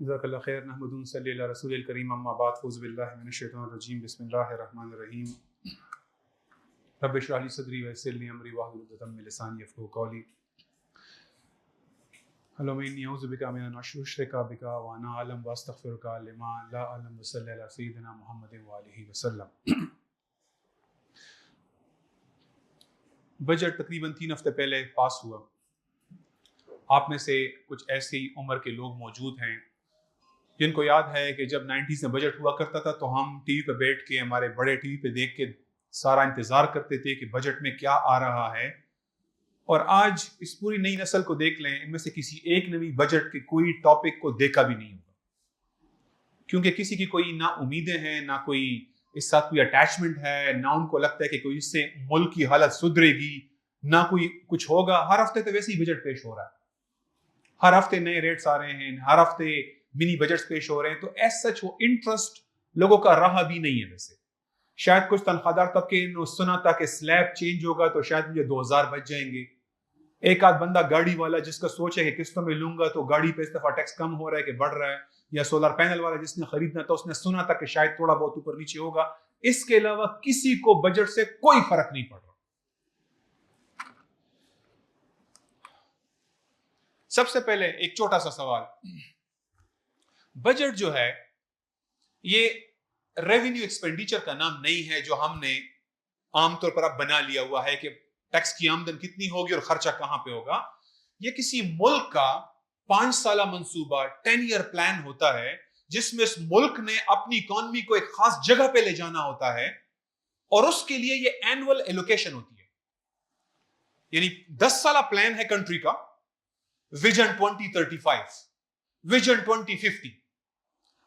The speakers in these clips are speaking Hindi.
जज़ाकल्लाह खैर। नहमदुहु व नसल्ली अला रसूलिल करीम, अम्मा बाद, फ़ऊज़ु बिल्लाहि मिनश शैतानिर रजीम, बिस्मिल्लाहिर रहमानिर रहीम। रब्बि इश्रह ली सदरी व यस्सिर ली अमरी वहलुल उक़दतम मिन लिसानी यफ़क़हू क़ौली। अल्लाहुम्मा इन्नी अऊज़ु बिका मिन अन अशरिका बिका व अना अअलम व अस्तग़फ़िरुका लिमा ला अअलम व सल्ली अला सय्यिदिना मुहम्मदिन व आलिहि व सल्लम। बजट तकरीबन 3 हफ्ते पहले पास हुआ। आप में से कुछ ऐसी उम्र के लोग मौजूद हैं जिनको याद है कि जब 90s में बजट हुआ करता था तो हम टीवी पे बैठ के, हमारे बड़े टीवी पे देख के सारा इंतज़ार करते थे कि बजट में क्या आ रहा है। और आज इस पूरी नई नस्ल को देख लें, इनमें से किसी एक ने भी बजट के कोई टॉपिक को देखा भी नहीं होगा, क्योंकि किसी की कोई ना उम्मीदें हैं, ना कोई इस साथ कोई अटैचमेंट है, ना उनको लगता है कि कोई इससे मुल्क की हालत सुधरेगी, ना कोई कुछ होगा। हर हफ्ते तो वैसे ही बजट पेश हो रहा है, हर हफ्ते नए रेट्स आ रहे हैं, हर हफ्ते मिनी बजट्स पेश हो रहे हैं। तो एज सच वो इंटरेस्ट लोगों का रहा भी नहीं है। वैसे शायद कुछ तनख्वाहदार तबके ने सुना था कि स्लैब चेंज होगा तो शायद मुझे 2000 बच जाएंगे। एक आध बंदा गाड़ी वाला जिसका सोच है कि किस्तों में लूंगा तो गाड़ी पे इस दफा टैक्स कम हो रहा है कि बढ़ रहा है, या सोलर पैनल वाला जिसने खरीदना था उसने सुना था कि शायद थोड़ा बहुत ऊपर नीचे होगा। इसके अलावा किसी को बजट से कोई फर्क नहीं पड़ रहा। सबसे पहले एक छोटा सा सवाल, बजट जो है ये रेवेन्यू एक्सपेंडिचर का नाम नहीं है जो हमने आमतौर पर अब बना लिया हुआ है कि टैक्स की आमदन कितनी होगी और खर्चा कहां पे होगा। ये किसी मुल्क का 5 साला मंसूबा, 10 ईयर प्लान होता है, जिसमें इस मुल्क ने अपनी इकोनॉमी को एक खास जगह पे ले जाना होता है और उसके लिए ये एनुअल एलोकेशन होती है। यानी 10 साला प्लान है कंट्री का, विजन 2035, विजन 2050,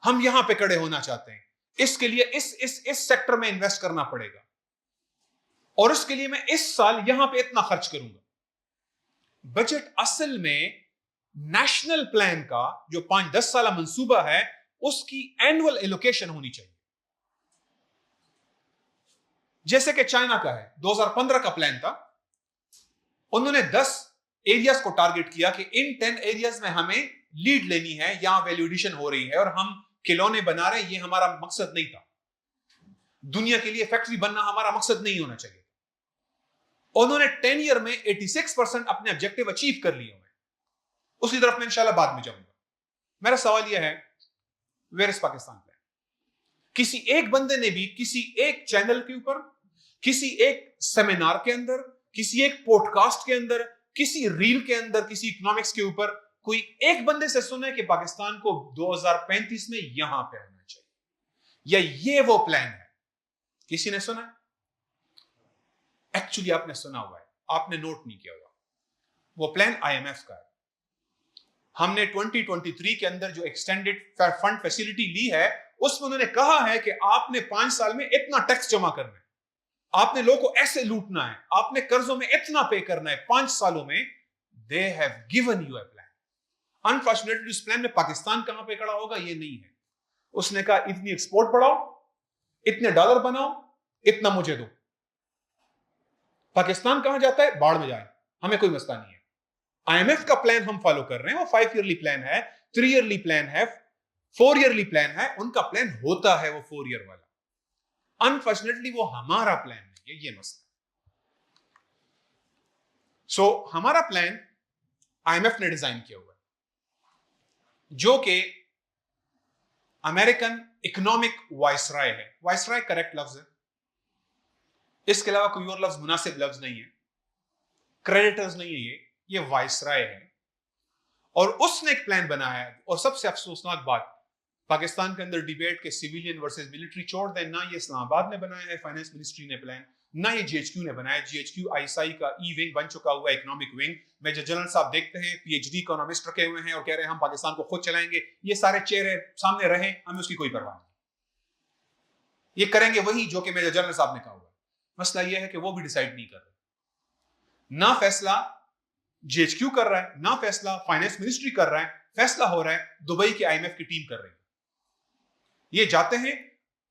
हम यहां पे खड़े होना चाहते हैं, इसके लिए इस सेक्टर में इन्वेस्ट करना पड़ेगा और उसके लिए मैं इस साल यहां पे इतना खर्च करूंगा। बजट असल में नेशनल प्लान का जो 5-10 साल मंसूबा है उसकी एनुअल एलोकेशन होनी चाहिए। जैसे कि चाइना का है, 2015 का प्लान था, उन्होंने 10 एरियाज को टारगेट किया कि इन 10 एरियाज में हमें लीड लेनी है, यहां वैल्यू एडिशन हो रही है और हम खिलौने बना रहे हैं, ये हमारा मकसद नहीं था। दुनिया के लिए फैक्ट्री बनना हमारा मकसद नहीं होना चाहिए। उन्होंने 10 ईयर में 86% अपने ऑब्जेक्टिव अचीव कर लिए हुए। उसी तरफ मैं इंशाल्लाह बाद में जाऊंगा। मेरा सवाल यह है, वेयर इज पाकिस्तान प्लान? किसी एक बंदे ने भी किसी एक चैनल के ऊपर, किसी एक सेमिनार के अंदर, किसी एक पॉडकास्ट के अंदर, किसी रील के अंदर, किसी इकोनॉमिक्स के ऊपर कोई एक बंदे से सुना है कि पाकिस्तान को 2035 में यहां पे होना चाहिए, या ये वो प्लान है? किसी ने सुना है? एक्चुअली आपने सुना हुआ है, आपने नोट नहीं किया हुआ। वो प्लान IMF का है। हमने 2023 के अंदर जो एक्सटेंडेड फंड फैसिलिटी ली है, उसमें उन्होंने कहा है कि आपने 5 साल में इतना टैक्स जमा करना है, आपने लोगों को ऐसे लूटना है, आपने कर्जों में इतना पे करना है 5 सालों में। They have given you a plan. Unfortunately इस प्लान में पाकिस्तान कहां पे खड़ा होगा ये नहीं है। उसने कहा इतनी एक्सपोर्ट बढ़ाओ, इतने डॉलर बनाओ, इतना मुझे दो। पाकिस्तान कहां जाता है, बाढ़ में जाए, हमें कोई मसला नहीं है। IMF का प्लान हम फॉलो कर रहे हैं, वो 5 ईयरली प्लान है, 3 ईयरली प्लान है, 4 ईयरली प्लान है। उनका प्लान होता है वो 4 ईयर वाला। अनफॉर्चुनेटली वो हमारा प्लान नहीं है, ये मसला। सो हमारा प्लान IMF ने डिजाइन किया हुआ है, जो कि अमेरिकन इकोनॉमिक वाइसराय है। वाइसराय करेक्ट लफ्ज है, इसके अलावा कोई और लफ्ज मुनासिब लफ्ज नहीं है। क्रेडिटर्स नहीं है ये वाइसराय है। और उसने एक प्लान बनाया है। और सबसे अफसोसनाक बात, पाकिस्तान के अंदर डिबेट के सिविलियन वर्सेस मिलिट्री छोड़ दें, ना ये इस्लामाबाद ने बनाया है, फाइनेंस मिनिस्ट्री ने प्लान, ना ये GHQ ने बनाया। GHQ ISI का विंग बन चुका हुआ, इकोनॉमिक विंग। मेजर जनरल साहब देखते हैं, PhD इकोनॉमिस्ट रखे हुए हैं और कह रहे हैं हम पाकिस्तान को खुद चलाएंगे। ये सारे चेहरे सामने रहे, हमें उसकी कोई परवाह नहीं। ये करेंगे वही जो कि मेजर जनरल साहब ने कहा हुआ। मसला यह है कि वो भी डिसाइड नहीं कर रहे। ना फैसला GHQ कर रहा है, ना फैसला फाइनेंस मिनिस्ट्री कर रहा है, फैसला हो रहा है दुबई की IMF की टीम कर रही है। ये जाते हैं,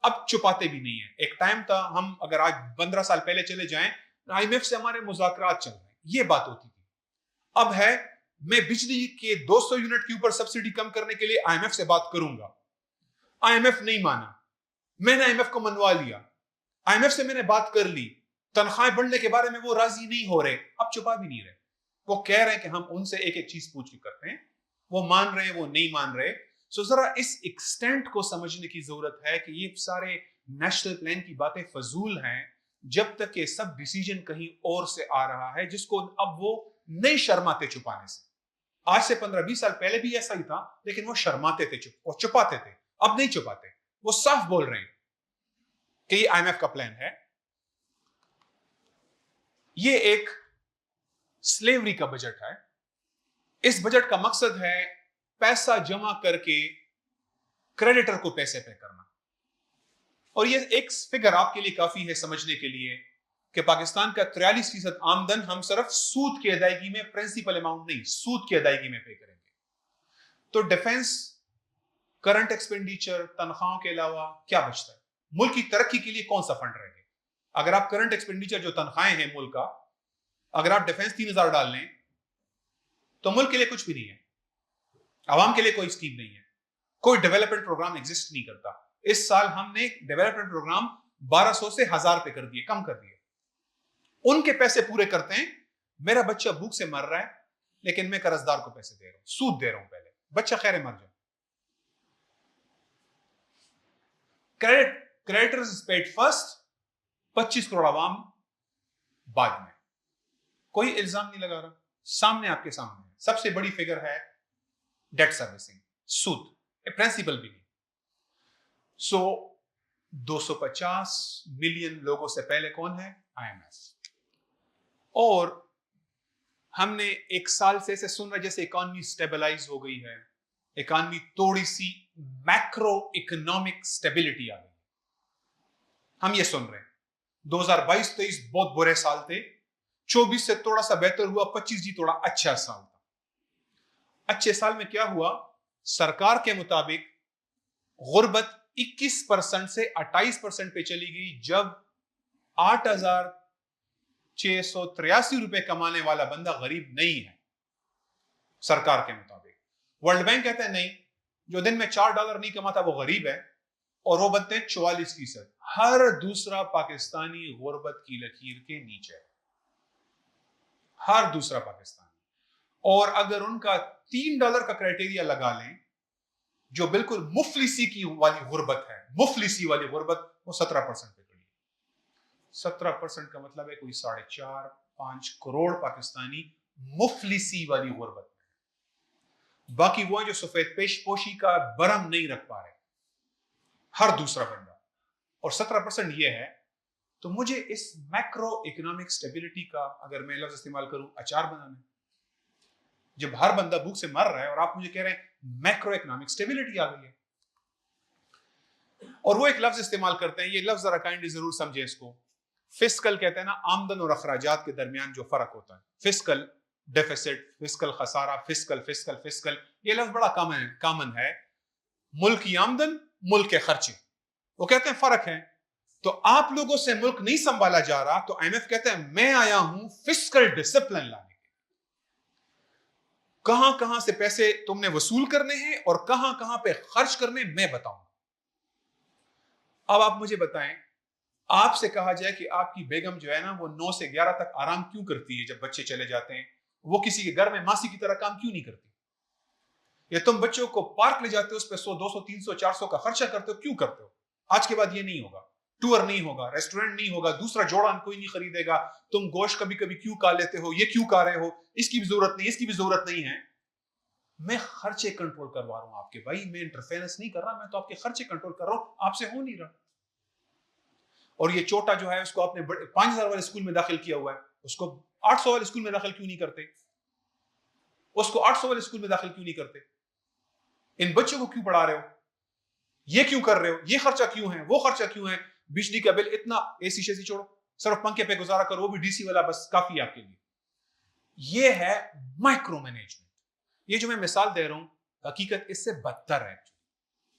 अब छुपाते भी नहीं है। एक टाइम था, हम अगर आज 15 साल पहले चले जाएं, IMF से हमारे मुज़ाकरात चल रहे हैं, ये बात होती थी। अब है मैं बिजली के 200 यूनिट के ऊपर सब्सिडी कम करने के लिए आईएमएफ से बात करूंगा। आईएमएफ नहीं माना, मैंने आईएमएफ को मनवा लिया, आईएमएफ से मैंने बात कर ली, तनख्वाहें बढ़ने के बारे में वो राजी नहीं हो रहे, अब छुपा भी नहीं रहे, वो कह रहे हैं कि हम उनसे एक एक चीज पूछ के करते हैं, वो मान रहे हैं, वो नहीं मान रहे। सो जरा इस एक्सटेंट को समझने की जरूरत है कि ये सारे नेशनल प्लान की बातें फजूल हैं जब तक ये सब डिसीजन कहीं और से आ रहा है, जिसको अब वो नहीं शर्माते छुपाने से। आज से 15-20 साल पहले भी ऐसा ही था, लेकिन वो शर्माते थे, वो छुपाते थे। अब नहीं छुपाते, वो साफ बोल रहे हैं कि ये आईएमएफ का प्लान है, ये एक स्लेवरी का बजट है। इस बजट का मकसद है पैसा जमा करके क्रेडिटर को पैसे पे करना। और ये एक फिगर आपके लिए काफी है समझने के लिए कि पाकिस्तान का 43% आमदन हम सिर्फ सूद की अदायगी में, प्रिंसिपल अमाउंट नहीं, सूद की अदायगी में पे करेंगे। तो डिफेंस, करंट एक्सपेंडिचर, तनख्वाहों के अलावा क्या बचता है? मुल्क की तरक्की के लिए कौन सा फंड रहेगा? अगर आप करंट एक्सपेंडिचर जो तनख्वाहें हैं मुल्क का, अगर आप डिफेंस 3000 डाल लें तो मुल्क के लिए कुछ भी नहीं है, आवाम के लिए कोई स्कीम नहीं है, कोई डेवलपमेंट प्रोग्राम एग्जिस्ट नहीं करता। इस साल हमने डेवलपमेंट प्रोग्राम 1200 से 1000 पे कर दिए, कम कर दिए। उनके पैसे पूरे करते हैं। मेरा बच्चा भूख से मर रहा है, लेकिन मैं कर्जदार को पैसे दे रहा हूं, सूद दे रहा हूं, पहले बच्चा खैर मर जाए। क्रेडिटर्स पेड फर्स्ट, 25 करोड़ आवाम बाद में। कोई इल्जाम नहीं लगा रहा, सामने आपके सामने है। सबसे बड़ी फिगर है डेट सर्विसिंग, सूद, प्रिंसिपल भी नहीं। सो 250 मिलियन लोगों से पहले कौन है? आईएमएफ। और हमने एक साल से ऐसे सुन रहे जैसे इकॉनमी स्टेबलाइज हो गई है, इकॉनमी थोड़ी सी मैक्रो इकोनॉमिक स्टेबिलिटी आ गई, हम ये सुन रहे हैं। 2022-23 बहुत बुरे साल थे, 24 से थोड़ा सा बेहतर हुआ, 25 जी थोड़ा अच्छा साल था। अच्छे साल में क्या हुआ? सरकार के मुताबिक गुर्बत 21% से 28% पे चली गई, जब 8,683 रुपए कमाने वाला बंदा गरीब नहीं है सरकार के मुताबिक। वर्ल्ड बैंक कहते हैं नहीं, जो दिन में $4 नहीं कमाता वो गरीब है, और वो बनते हैं 44%। हर दूसरा पाकिस्तानी गुर्बत की लकीर के नीचे है, हर दूसरा पाकिस्तानी। और अगर उनका $3 का क्राइटेरिया लगा लें, जो बिल्कुल मुफलिसी की वाली गुर्बत है, मुफलिसी वाली गुर्बत, वो 17% पे खड़ी है। 17% का मतलब है कोई 4.5-5 करोड़ पाकिस्तानी मुफलिसी वाली गुर्बत में। बाकी वो है जो सफेद पेशपोशी का बरम नहीं रख पा रहे, हर दूसरा बंदा। और 17% ये है। तो मुझे इस मैक्रो इकोनॉमिक स्टेबिलिटी का, अगर मैं लफ्ज इस्तेमाल करूं, अचार बनाना। जब हर बंदा भूख से मर रहा है और आप मुझे कह रहे हैं मैक्रो इकोनॉमिक स्टेबिलिटी आ गई है, और वो एक लफ्ज इस्तेमाल करते हैं, ये लफ्ज जरा काइंडली जरूर समझे इसको, फिस्कल कहते हैं ना, आमदन और अखराजात के दरमियान जो फर्क होता है। फिस्कल डेफिसिट, फिस्कल खसारा, फिस्कल फिस्कल फिस्कल, ये लफ्ज बड़ा कॉमन है। मुल्क की आमदन, मुल्क के खर्चे, वो कहते हैं फर्क है। तो आप लोगों से मुल्क नहीं संभाला जा रहा, तो आईएमएफ कहते हैं मैं आया हूं फिस्कल डिसिप्लिन लाने, कहां कहां से पैसे तुमने वसूल करने हैं और कहां कहां पे खर्च करने मैं बताऊंगा। अब आप मुझे बताएं, आपसे कहा जाए कि आपकी बेगम जो है ना, वो 9 से 11 तक आराम क्यों करती है जब बच्चे चले जाते हैं? वो किसी के घर में मासी की तरह काम क्यों नहीं करती? या तुम बच्चों को पार्क ले जाते हो, उस पर 100, 200, 300, 400 का खर्चा करते हो, क्यों करते हो? आज के बाद ये नहीं होगा, टूर नहीं होगा, रेस्टोरेंट नहीं होगा, दूसरा जोड़ा कोई नहीं खरीदेगा। तुम गोश्त कभी कभी क्यों खा लेते हो, ये क्यों खा रहे हो, इसकी भी जरूरत नहीं, इसकी भी जरूरत नहीं है। मैं खर्चे कंट्रोल करवा रहा हूं आपके भाई, मैं इंटरफेरेंस नहीं कर रहा, मैं तो आपके खर्चे कंट्रोल कर रहा हूं, आपसे हो नहीं रहा। और ये छोटा जो है उसको आपने 5000 वाले स्कूल में दाखिल किया हुआ है, उसको 800 वाले स्कूल में दाखिल क्यों नहीं करते? उसको 800 वाले स्कूल में दाखिल क्यों नहीं करते? इन बच्चों को क्यों पढ़ा रहे हो? ये क्यों कर रहे हो? ये खर्चा क्यों है, वो खर्चा क्यों है? बिजली का बिल इतना, एसी शेसी छोड़ो, सिर्फ पंखे पे गुजारा करो, वो भी डीसी वाला, बस काफी आपके लिए। ये है माइक्रो मैनेजमेंट। ये जो मैं मिसाल दे रहा हूं, हकीकत इससे बदतर है।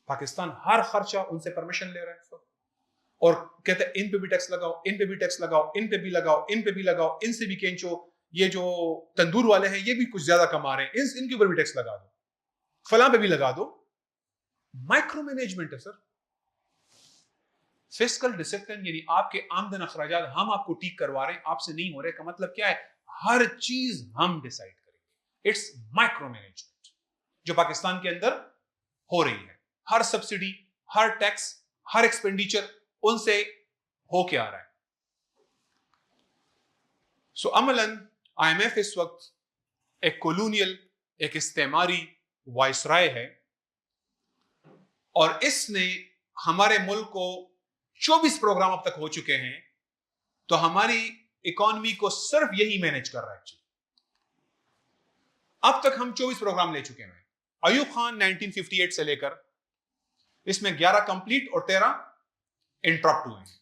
पाकिस्तान हर खर्चा उनसे परमिशन ले रहा है और कहते हैं इन पे भी टैक्स लगाओ, इन पे भी टैक्स लगाओ, इन पे भी लगाओ, इन पे भी लगाओ, इनसे भी खींचो। ये जो तंदूर वाले हैं ये भी कुछ ज्यादा कमा रहे हैं, इनके ऊपर भी टैक्स लगा दो, फलां पे भी लगा दो। माइक्रो मैनेजमेंट है सर। फिस्कल डिसिप्लिन यानी आपके आमदन अखराजात हम आपको ठीक करवा रहे हैं, आपसे नहीं हो रहे, का मतलब क्या है? हर चीज हम डिसाइड करेंगे। इट्स माइक्रो मैनेजमेंट जो पाकिस्तान के अंदर हो रही है। हर सब्सिडी, हर टैक्स, हर एक्सपेंडिचर उनसे हो के आ रहा है। सो अमलन IMF इस वक्त एक कोलोनियल, एक इस्तेमारी वाइसराय है और इसने हमारे मुल्क को 24 प्रोग्राम अब तक हो चुके हैं, तो हमारी इकोनॉमी को सिर्फ यही मैनेज कर रहा है। अब तक हम 24 प्रोग्राम ले चुके हैं। अयूब खान 1958 से लेकर इसमें 11 कंप्लीट और 13 इंटरप्ट हुए हैं।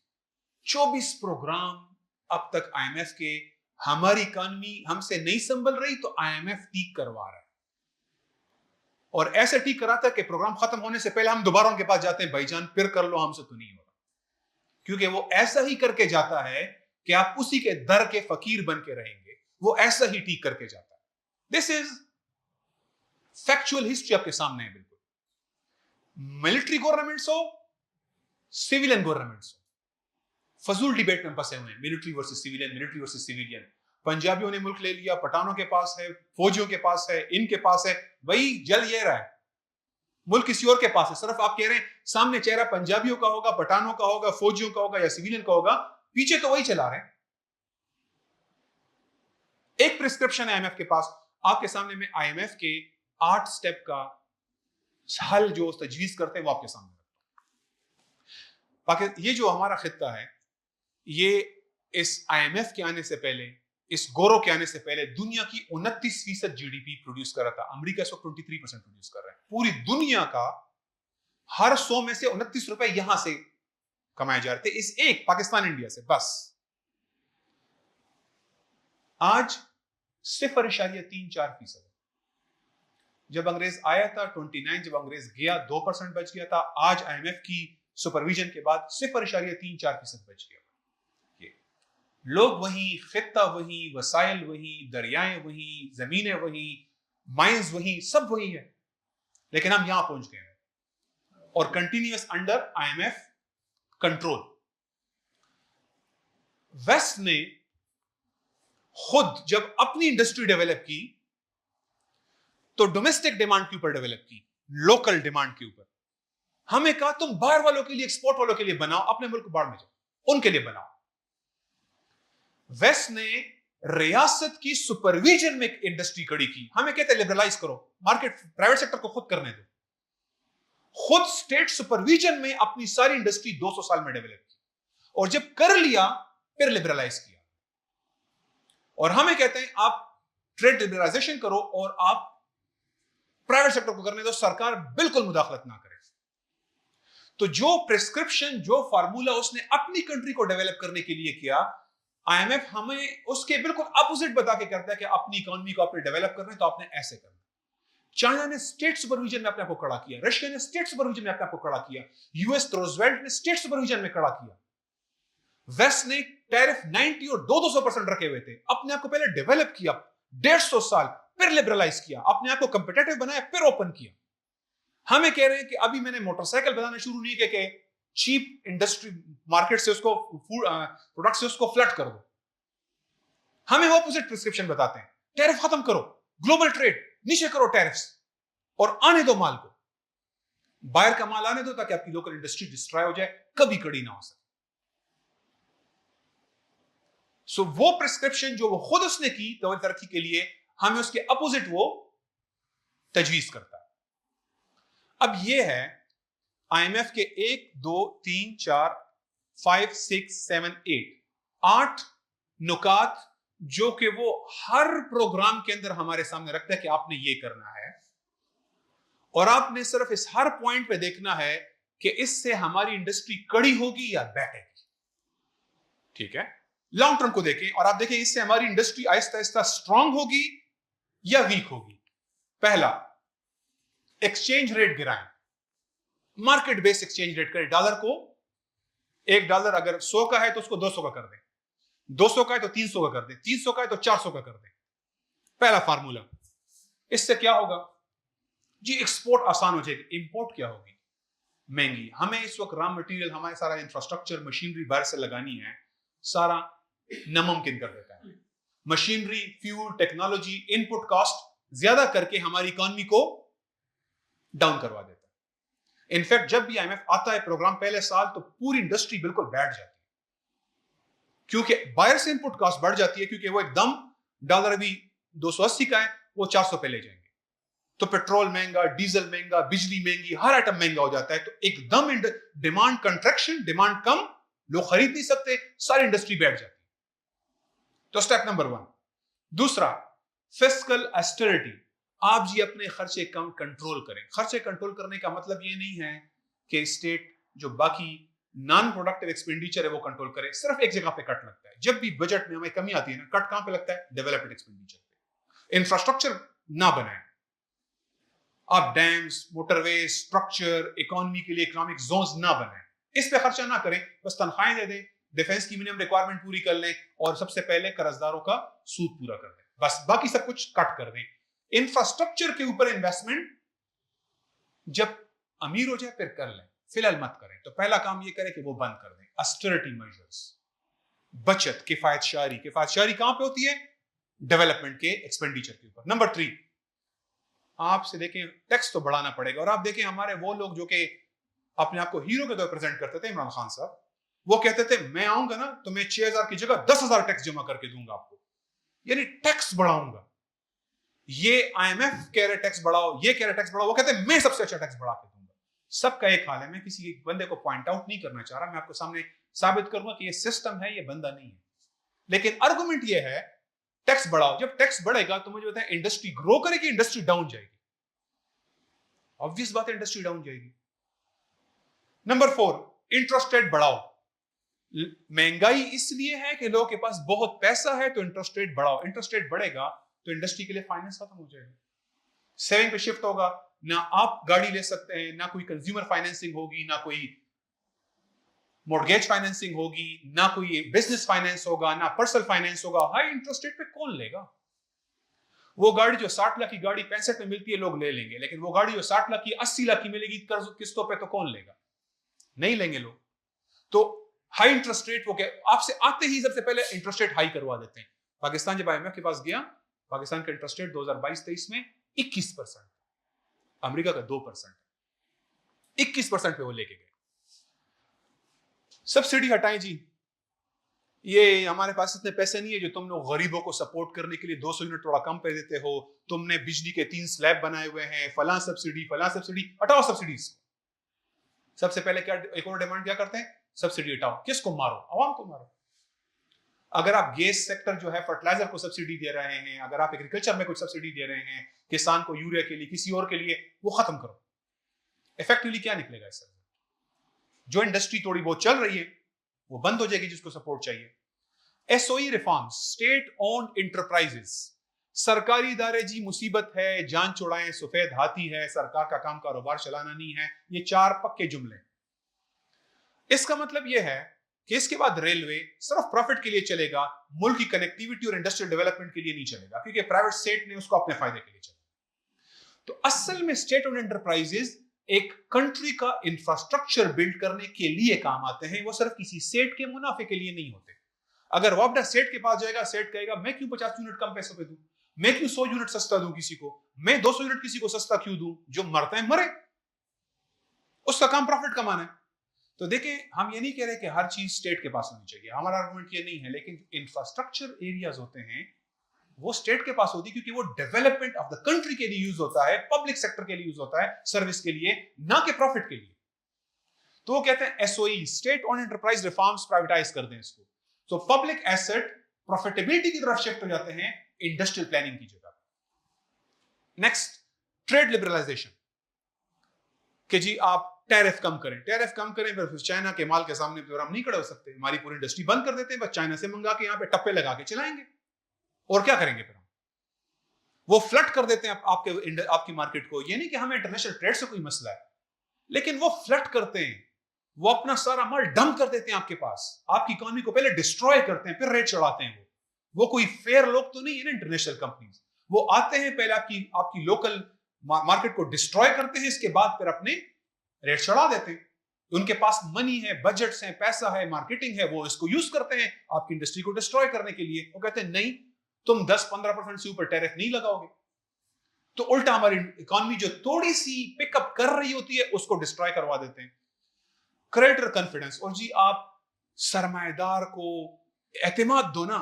24 प्रोग्राम अब तक IMF के। हमारी इकोनॉमी हमसे नहीं संभल रही तो IMF ठीक करवा रहा है, और ऐसे ठीक कराता है कि प्रोग्राम खत्म होने से पहले हम दोबारा उनके पास जाते हैं, भाईजान फिर कर लो, हमसे तो नहीं हो रहा। क्योंकि वो ऐसा ही करके जाता है कि आप उसी के दर के फकीर बन के रहेंगे। वो ऐसा ही ठीक करके जाता है। दिस इज फैक्चुअल हिस्ट्री आपके सामने है। बिल्कुल मिलिट्री गवर्नमेंट्स हो, सिविलियन गवर्नमेंट्स हो, फजूल डिबेट में फंसे हुए हैं। Military versus civilian, military versus civilian. पंजाबियों ने मुल्क ले लिया, पठानों के पास है, फौजियों के पास है, इनके पास है। वही जल ये रहा है, मुल्क किसी और के पास है। सिर्फ आप कह रहे हैं सामने चेहरा पंजाबियों का होगा, पठानों का होगा, फौजियों का होगा या सिविलियन का होगा, पीछे तो वही चला रहे हैं। एक प्रिस्क्रिप्शन है IMF के पास। आपके सामने में IMF के 8 स्टेप का हल जो तजवीज करते हैं वो आपके सामने रखता हूं। ये जो हमारा खित्ता है, ये इस IMF के आने से पहले, इस गोरो के आने से पहले दुनिया की 29% GDP प्रोड्यूस कर रहा था। अमेरिका इस वक्त 23% प्रोड्यूस कर रहा है। पूरी दुनिया का हर 100 में से 29 रुपए यहां से कमाए जा रहे थे, इस एक पाकिस्तान इंडिया से बस। आज 0.34%। जब अंग्रेज आया था 29, जब अंग्रेज गया 2% बच गया था। आज IMF की सुपरविजन के बाद 0.34% बच गया। लोग वही, खित्ता वही, वसाइल वही, दरियाएं वही, जमीनें वही, माइंस वही, सब वही है, लेकिन हम यहां पहुंच गए हैं और continuous under IMF control. West ने खुद जब अपनी इंडस्ट्री डेवलप की तो डोमेस्टिक डिमांड के ऊपर डेवलप की, लोकल डिमांड के ऊपर। हमें कहा तुम बाहर वालों के लिए, एक्सपोर्ट वालों के लिए बनाओ, अपने मुल्क बाहर में जाओ, उनके लिए बनाओ। वेस्ट ने रियासत की सुपरविजन में इंडस्ट्री खड़ी की। हमें कहते हैं लिबरलाइज करो, मार्केट प्राइवेट सेक्टर को खुद करने दो। खुद स्टेट सुपरविजन में अपनी सारी इंडस्ट्री 200 साल में डेवलप की, और जब कर लिया फिर लिबरलाइज किया। और हमें कहते हैं आप ट्रेड लिबरलाइजेशन करो और आप प्राइवेट सेक्टर को करने दो, सरकार बिल्कुल मुदाखलत ना करे। तो जो प्रिस्क्रिप्शन, जो फार्मूला उसने अपनी कंट्री को डेवलप करने के लिए किया, IMF हमें उसके बिल्कुल अपोजिट बता के करता है कि अपनी इकोनॉमी को आपने डेवलप करना है तो आपने ऐसे करना। चाइना ने स्टेट सुपरविजन में अपने आप को खड़ा किया, रशिया ने स्टेट सुपरविजन में अपने आप को खड़ा किया, US रोजवेल्ट ने स्टेट सुपरविजन में खड़ा किया। वेस्ट ने टैरिफ 90 और 200% रखे हुए थे, अपने आप को पहले डेवलप किया 150 साल, फिर लिबरलाइज किया, अपने आप को कंपिटेटिव बनाया, फिर ओपन किया। हमें कह रहे हैं कि अभी मैंने मोटरसाइकिल बनाना शुरू नहीं किया कि चीप इंडस्ट्री मार्केट से उसको, फूड प्रोडक्ट से उसको फ्लड कर दो। हमें वो अपोजिट प्रिस्क्रिप्शन बताते हैं, टैरिफ खत्म करो, ग्लोबल ट्रेड नीचे करो टैरिफ्स, और आने दो माल को, बाहर का माल आने दो ताकि आपकी लोकल इंडस्ट्री डिस्ट्रॉय हो जाए, कभी कड़ी ना हो सके। सो वो प्रिस्क्रिप्शन जो वो खुद उसने की तो तरक्की के लिए, हमें उसके अपोजिट वो तजवीज करता है। अब ये है IMF के 1 2 3 4 5 6 7 8 नुकात जो कि वो हर प्रोग्राम के अंदर हमारे सामने रखता है कि आपने ये करना है, और आपने सिर्फ इस हर पॉइंट पे देखना है कि इससे हमारी इंडस्ट्री कड़ी होगी या बैठेगी। ठीक है, लॉन्ग टर्म को देखें और आप देखें इससे हमारी इंडस्ट्री आहिस्ता आहिस्ता स्ट्रांग होगी या वीक होगी। पहला, एक्सचेंज रेट गिराएं, मार्केट बेस्ड एक्सचेंज रेट करें। डॉलर को, $1 अगर 100 का है तो उसको 200 का कर दें। 200 का है तो 300 का कर दें, 300 का है तो 400 का कर दें। पहला फार्मूला। इससे क्या होगा जी? एक्सपोर्ट आसान हो जाएगी, इंपोर्ट क्या होगी? महंगी। हमें इस वक्त रॉ मटेरियल, हमारे सारा इंफ्रास्ट्रक्चर, मशीनरी बाहर से लगानी है, सारा नामुमकिन कर देता है। Machinery, fuel, technology, input cost ज्यादा करके हमारी इकोनॉमी को डाउन करवा देता है। इनफैक्ट जब भी आईएमएफ आता है प्रोग्राम पहले साल, तो पूरी इंडस्ट्री बिल्कुल बैठ जाती है, क्योंकि बाहर से इनपुट कॉस्ट बढ़ जाती है, क्योंकि वो एकदम डॉलर अभी 280 का है, वो 400 पे ले जाएंगे, तो पेट्रोल महंगा, डीजल महंगा, बिजली महंगी, हर आइटम महंगा हो जाता है, तो एकदम डिमांड कंट्रैक्शन, डिमांड कम, लोग खरीद नहीं सकते, सारी इंडस्ट्री बैठ जाती है। तो स्टेप नंबर 1। दूसरा, फिस्कल ऑस्टेरिटी। आप जी अपने खर्चे कम कंट्रोल करें। खर्चे कंट्रोल करने का मतलब ये नहीं है कि स्टेट जो बाकी नॉन प्रोडक्टिव एक्सपेंडिचर है वो कंट्रोल करे। सिर्फ एक जगह पे कट लगता है। जब भी बजट में हमें कमी आती है ना, कट कहां पे लगता है? डेवलपमेंट एक्सपेंडिचर पे। इंफ्रास्ट्रक्चर ना बनाए आप, डैम्स, मोटरवे, स्ट्रक्चर, इकोनॉमी के लिए इकोनॉमिक जोन्स ना बनाए, इस पे खर्चा ना करें, बस तनख्वाहें दे दें, डिफेंस की मिनिमम रिक्वायरमेंट पूरी कर लें, और सबसे पहले कर्जदारों का सूद पूरा कर दें, बस बाकी सब कुछ कट कर दें। इंफ्रास्ट्रक्चर के ऊपर इन्वेस्टमेंट जब अमीर हो जाए फिर कर लें, फिलहाल मत करें। तो पहला काम ये करें कि वो बंद कर दें, ऑस्टेरिटी मेजर्स, बचत, किफायतशारी। किफायतशारी कहां पे होती है? डेवलपमेंट के एक्सपेंडिचर के ऊपर। नंबर 3, आपसे देखें टैक्स तो बढ़ाना पड़ेगा। और आप देखें हमारे वो लोग जो कि अपने आप को हीरो के तौर पर प्रेजेंट करते थे, इमरान खान साहब, वो कहते थे मैं आऊंगा ना तो मैं 6000 की जगह 10,000 टैक्स जमा करके दूंगा आपको, यानी टैक्स बढ़ाऊंगा। ये आईएमएफ कह रहे टैक्स बढ़ाओ, ये कह रहे टैक्स बढ़ाओ, वो कहते हैं मैं सबसे अच्छा टैक्स बढ़ा के दूंगा। सबका एक हाल है। मैं किसी एक बंदे को पॉइंट आउट नहीं करना चाह रहा, मैं आपको सामने साबित करूंगा कि ये सिस्टम है, ये बंदा नहीं है। लेकिन आर्गुमेंट ये है टैक्स बढ़ाओ। जब टैक्स बढ़ेगा तो मुझे बताएं इंडस्ट्री ग्रो करेगी, इंडस्ट्री डाउन जाएगी? ऑब्वियस बात है, इंडस्ट्री डाउन जाएगी। नंबर 4, इंटरेस्ट रेट बढ़ाओ। महंगाई इसलिए है कि लोगों के पास बहुत पैसा है, तो इंटरेस्ट रेट बढ़ाओ। इंटरेस्ट रेट बढ़ेगा तो इंडस्ट्री के लिए फाइनेंस खत्म हो जाएगा, सेविंग पे शिफ्ट होगा, ना आप गाड़ी ले सकते हैं, ना कोई कंज्यूमर फाइनेंसिंग होगी, ना कोई मॉर्गेज फाइनेंसिंग होगी, ना कोई बिजनेस फाइनेंस होगा, ना पर्सनल फाइनेंस होगा। हाई इंटरेस्ट रेट पे कौन लेगा? वो गाड़ी जो 60 लाख की गाड़ी 65 में मिलती है लोग ले लेंगे, लेकिन वो गाड़ी जो 60 लाख की 80 लाख की मिलेगी कर्ज किस्तों पे, तो कौन लेगा? नहीं लेंगे लोग। तो हाई इंटरेस्ट रेट, वो क्या आपसे आते ही सबसे पहले इंटरेस्ट रेट हाई करवा देते हैं। पाकिस्तान जब आईएमएफ के पास गया, पाकिस्तान का इंटरेस्ट रेट 2022-23 में 21%, अमेरिका का 2%, 21% पे वो लेके गए। सब्सिडी हटाएं जी, ये हमारे पास इतने पैसे नहीं है जो तुम लोग गरीबों को सपोर्ट करने के लिए 200 यूनिट थोड़ा कम पे देते हो, तुमने बिजली के 3 स्लैब बनाए हुए हैं, फलां सब्सिडी, हटाओ सब्सिडीज। सबसे पहले क्या एक और डिमांड क्या करते हैं? सब्सिडी हटाओ। किसको मारो? आवाम को मारो। अगर आप गैस सेक्टर जो है फर्टिलाइजर को सब्सिडी दे रहे हैं, अगर आप एग्रीकल्चर में कुछ सब्सिडी दे रहे हैं किसान को, यूरिया के लिए, किसी और के लिए, वो खत्म करो। इफेक्टिवली क्या निकलेगा इससे? जो इंडस्ट्री थोड़ी बहुत चल रही है वो बंद हो जाएगी, जिसको सपोर्ट चाहिए। SOE reforms, state owned enterprises. सरकारी इदारे जी मुसीबत है, जान छुड़ाएं, सफेद हाथी है, सरकार का काम कारोबार चलाना नहीं है, ये 4 पक्के जुमले। इसका मतलब यह है कि इसके बाद रेलवे सिर्फ प्रॉफिट के लिए चलेगा, मुल्क की कनेक्टिविटी और इंडस्ट्रियल डेवलपमेंट के लिए नहीं चलेगा, क्योंकि प्राइवेट स्टेट ने उसको अपने फायदे के लिए चलेगा। तो असल में स्टेट ओन्ड एंटरप्राइजेस एक कंट्री का इंफ्रास्ट्रक्चर बिल्ड करने के लिए काम आते हैं, वो सिर्फ किसी सेठ के मुनाफे के लिए नहीं होते। अगर वो अपना सेठ के पास जाएगा, सेठ कहेगा मैं क्यों 50 यूनिट कम पैसों पे दूं, मैं क्यों 100 यूनिट सस्ता दूं किसी को, मैं 200 यूनिट किसी को सस्ता क्यों दूं, जो मरता है मरे, उसका काम प्रॉफिट कमाना है। तो देखें, हम ये नहीं कह रहे कि हर चीज स्टेट के पास होनी चाहिए, हमारा आर्गुमेंट ये नहीं है, लेकिन इंफ्रास्ट्रक्चर एरियाज होते हैं वो स्टेट के पास होती है, क्योंकि वो डेवलपमेंट ऑफ द कंट्री के लिए यूज होता है, पब्लिक सेक्टर के लिए यूज होता है, सर्विस के लिए, ना कि प्रॉफिट के लिए। तो वो कहते हैं SOE, state owned enterprise reforms, privatise कर दें इसको। तो पब्लिक एसेट प्रॉफिटेबिलिटी की तरफ शिफ्ट हो जाते हैं इंडस्ट्रियल प्लानिंग की जगह। नेक्स्ट, ट्रेड लिबरलाइजेशन, कि जी आप टैरिफ कम करें, टैरिफ कम करें, फिर चाइना के माल के सामने फिर हम नहीं खड़े हो सकते, हमारी पूरी इंडस्ट्री बंद कर देते हैं, बस चाइना से मंगा के यहाँ पे टप्पे लगा के चलाएंगे, और क्या करेंगे फिर हम? वो फ्लड कर देते हैं आपकी मार्केट को। ये नहीं कि हमें इंटरनेशनल ट्रेड से कोई मसला है, लेकिन वो फ्लड करते हैं। वो अपना सारा माल डंप कर देते हैं आपके पास, आपकी इकोनॉमी को पहले डिस्ट्रॉय करते हैं, फिर रेट चढ़ाते हैं। वो कोई फेयर लोग तो नहीं है ना इंटरनेशनल कंपनीज। वो आते हैं पहले आपकी लोकल मार्केट को डिस्ट्रॉय करते हैं, इसके बाद फिर अपने रेट चढ़ा देते हैं। उनके पास मनी है, बजट्स हैं, पैसा है, मार्केटिंग है, वो इसको यूज करते हैं आपकी इंडस्ट्री को डिस्ट्रॉय करने के लिए। वो कहते हैं नहीं, तुम 10-15% से ऊपर टैरिफ नहीं लगाओगे। तो उल्टा हमारी इकोनॉमी जो थोड़ी सी पिकअप कर रही होती है उसको डिस्ट्रॉय करवा देते हैं। क्रेडिटर कॉन्फिडेंस, और जी आप सरमाएदार को एतमाद दो ना,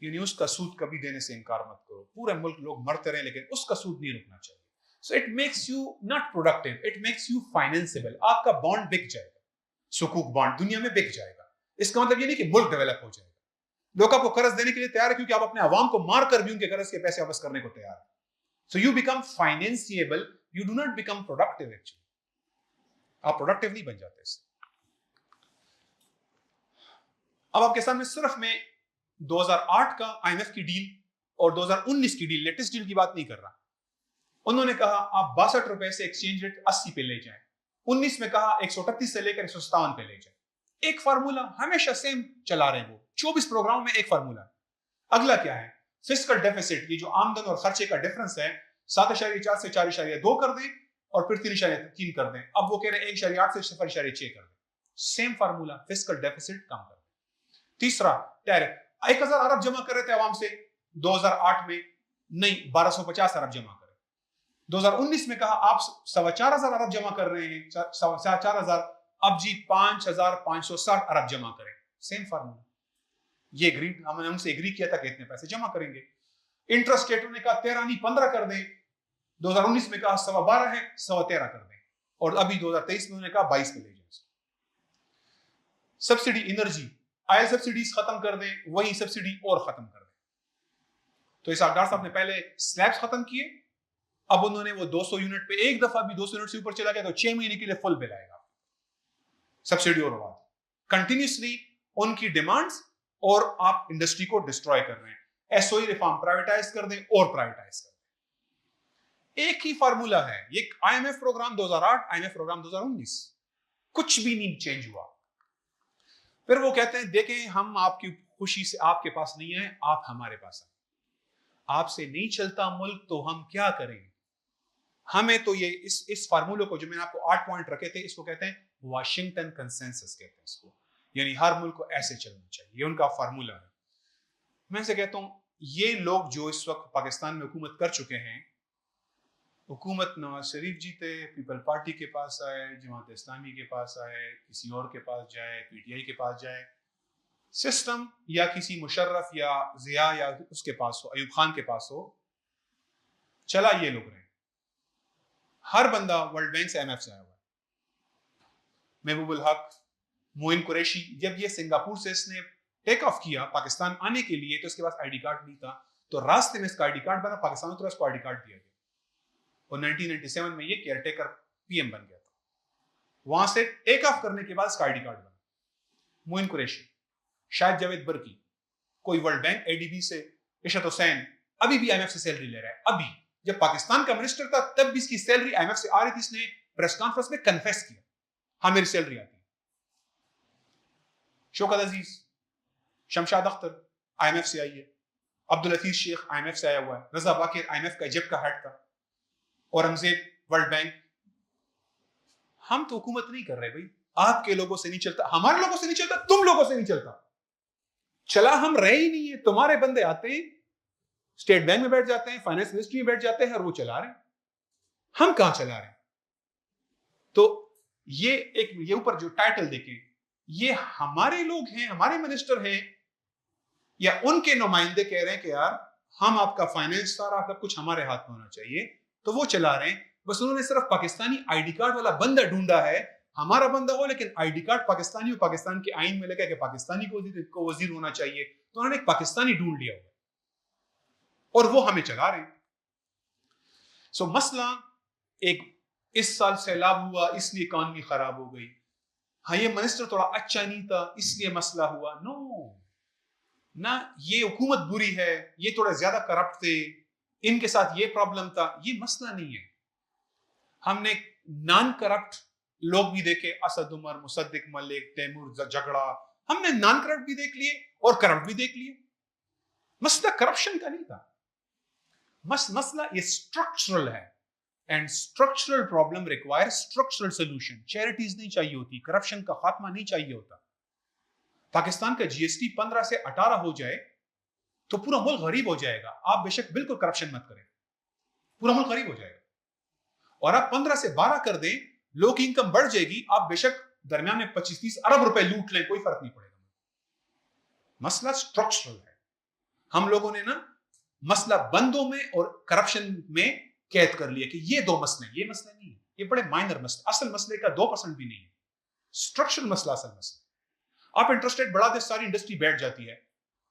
यानी उसका सूद कभी देने से इनकार मत करो। पूरे मुल्क लोग मरते रहे लेकिन उसका सूद नहीं रुकना चाहिए। So it makes you not productive, it makes you financeable. आपका बॉन्ड बिक जाएगा, सुकूक बॉन्ड दुनिया में बिक जाएगा। इसका मतलब ये नहीं कि मुल्क डेवलप हो जाएगा। लोग आपको कर्ज देने के लिए तैयार है क्योंकि आप अपने आवाम को मार कर भी उनके कर्ज के पैसे वापस करने को तैयार है। So you become financeable, you do not become productive. Actually आप प्रोडक्टिव नहीं बन जाते इससे। अब आपके सामने सिर्फ मैं 2008 का आईएमएफ की डील और 2019 की डील, लेटेस्ट डील की बात नहीं कर रहा। उन्होंने कहा आप 62 रुपए से एक्सचेंज रेट 80 पे ले जाएं। 19 में कहा 138 से लेकर 157 पे ले जाएं। एक फार्मूला हमेशा सेम चला रहे हैं वो, 24 प्रोग्राम में एक फार्मूला। अगला क्या है? फिस्कल डेफिसिट, ये जो आमदन और खर्चे का डिफरेंस है 7.4 से 4.2 कर दें और फिर 3.3 कर दें। अब वो कह रहे हैं 1.8 से 0.6 कर दें। सेम फार्मूला, फिस्कल डेफिसिट कम कर दें। तीसरा टैरिफ, 1000 अरब जमा कर रहे थे आवाम से 2008 में, नहीं 1250 अरब जमा करें। 2019 में कहा आप 4,500 अरब जमा कर रहे हैं, 4,000, अब जी 5,560 अरब जमा करें। सेम फार्मूला, ये एग्रीड, हमने उनसे एग्री किया था कि इतने पैसे जमा करेंगे। इंटरेस्ट रेट उन्होंने कहा 13 नहीं 15 कर दें। 2019 में कहा 12.25 है, 13.25 कर दें। और अभी 2023 में उन्होंने कहा 22 पे ले जाए। सब्सिडी एनर्जी, आयल सब्सिडीज खत्म कर दें, वही सब्सिडी और खत्म कर दें। तो इस डॉक्टर साहब ने पहले स्लैब्स खत्म किए, अब उन्होंने वो 200 यूनिट पे एक दफा भी 200 यूनिट से ऊपर चला गया तो 6 महीने के लिए फुल बिल आएगा सब्सिडी और बाद। कंटिन्यूसली उनकी डिमांड्स, और आप इंडस्ट्री को डिस्ट्रॉय कर रहे हैं। एसओई रिफॉर्म, प्राइवेटाइज कर दें और प्राइवेटाइज कर दें। एक ही फार्मूला है, ये आईएमएफ प्रोग्राम 2008, आईएमएफ प्रोग्राम 2019, कुछ भी नहीं चेंज हुआ। फिर वो कहते हैं देखें हम आपकी खुशी से आपके पास नहीं है, आप हमारे पास हैं। आपसे नहीं चलता मुल्क तो हम क्या करें? हमें तो ये इस फार्मूले को जो मैंने आपको 8 पॉइंट रखे थे, इसको कहते हैं वाशिंगटन कंसेंसस कहते हैं इसको, यानी हर मुल्क को ऐसे चलना चाहिए, ये उनका फार्मूला है। मैं से कहता हूं ये लोग जो इस वक्त पाकिस्तान में हुकूमत कर चुके हैं, हुकूमत नवाज शरीफ जीते, पीपल पार्टी के पास आए, जमात इस्लामी के पास आए, किसी और के पास जाए, पीटीआई के पास जाए, सिस्टम या किसी मुशर्रफ या जिया या उसके पास हो, अयूब खान के पास हो, चला ये लोग रहे। हर बंदा वर्ल्ड बैंक से IMF से आया हुआ है। महबूबुल हक, मोइन कुरैशी, जब ये सिंगापुर से इसने टेक ऑफ किया पाकिस्तान आने के लिए, तो इसके पास आईडी कार्ड नहीं था, तो रास्ते में इसका आईडी कार्ड बना, पाकिस्तान उतरा, इसको आईडी कार्ड दिया गया और 1997 में ये केयरटेकर PM बन गया था। वहां से टेक ऑफ करने के बाद इसका आईडी कार्ड बना। मोइन कुरैशी, शायद जावेद बर्की, कोई वर्ल्ड बैंक ADB से, इशरत हुसैन अभी भी IMF से सैलरी ले रहा है। अभी जब पाकिस्तान का मिनिस्टर था तब भी इसकी सैलरी IMF से आ रही थी। इसने प्रेस कॉन्फ्रेंस में कन्फेस किया, हाँ मेरी सैलरी आती है। शौकत अजीज, शमशाद अख्तर IMF से आई है, अब्दुल हफीज शेख IMF से आया हुआ है, रजा बाकिर IMF का इजिप्ट का हेड था, औरंगजेब वर्ल्ड बैंक। हम तो हुकूमत नहीं कर रहे भाई, आपके लोगों से नहीं चलता, हमारे लोगों से नहीं चलता, तुम लोगों से नहीं चलता, चला हम रहे ही नहीं है। तुम्हारे बंदे आते हैं, स्टेट बैंक में बैठ जाते हैं, फाइनेंस मिनिस्ट्री में बैठ जाते हैं और वो चला रहे हैं, हम कहां चला रहे हैं? तो ये ऊपर जो टाइटल देखें, ये हमारे लोग हैं, हमारे मिनिस्टर हैं, या उनके नुमाइंदे कह रहे हैं कि यार हम आपका फाइनेंस सारा सब कुछ हमारे हाथ में होना चाहिए, तो वो चला रहे हैं। बस उन्होंने सिर्फ पाकिस्तानी आईडी कार्ड वाला बंदा ढूंढा है, हमारा बंदा हो लेकिन आईडी कार्ड पाकिस्तानी हो, पाकिस्तान के आईन में लगा कि पाकिस्तानी को वजीर होना चाहिए, तो उन्होंने एक पाकिस्तानी ढूंढ लिया और वो हमें चला रहे हैं। सो मसला एक, इस साल सैलाब हुआ इसलिए इकॉनमी खराब हो गई, हाँ ये मिनिस्टर थोड़ा अच्छा नहीं था इसलिए मसला हुआ, नो ना, ये हुकूमत बुरी है, ये थोड़ा ज्यादा करप्ट थे, इनके साथ ये प्रॉब्लम था, ये मसला नहीं है। हमने नॉन करप्ट लोग भी देखे, असद उमर, मुसद्दिक मलिक, तैमूर झगड़ा, हमने नॉन करप्ट भी देख लिए और करप्ट भी देख लिए। मसला करप्शन का नहीं था, मसला ये स्ट्रक्चरल है, and structural problem require structural solution. Charities नहीं चाहिए होती, करप्शन का खात्मा नहीं चाहिए होता। पाकिस्तान का जीएसटी 15 से 18 हो जाए तो पूरा मुल्क गरीब हो जाएगा। आप बेशक बिल्कुल करप्शन मत करें, पूरा मुल्क गरीब हो जाएगा। और आप 15 से 12 कर दें, लोग की इनकम बढ़ जाएगी, आप बेशक दरमियान में 25-30 अरब रुपए लूट लें, कोई फर्क नहीं पड़ेगा। मसला स्ट्रक्चरल है। हम लोगों ने ना मसला बंदों में और करप्शन में कैद कर लिया कि ये दो मसले, ये मसले नहीं है, ये बड़े माइनर मसले, असल मसले का 2% भी नहीं है। स्ट्रक्चरल मसला असल मसला। आप इंटरेस्ट रेट बढ़ा दे, सारी इंडस्ट्री बैठ जाती है,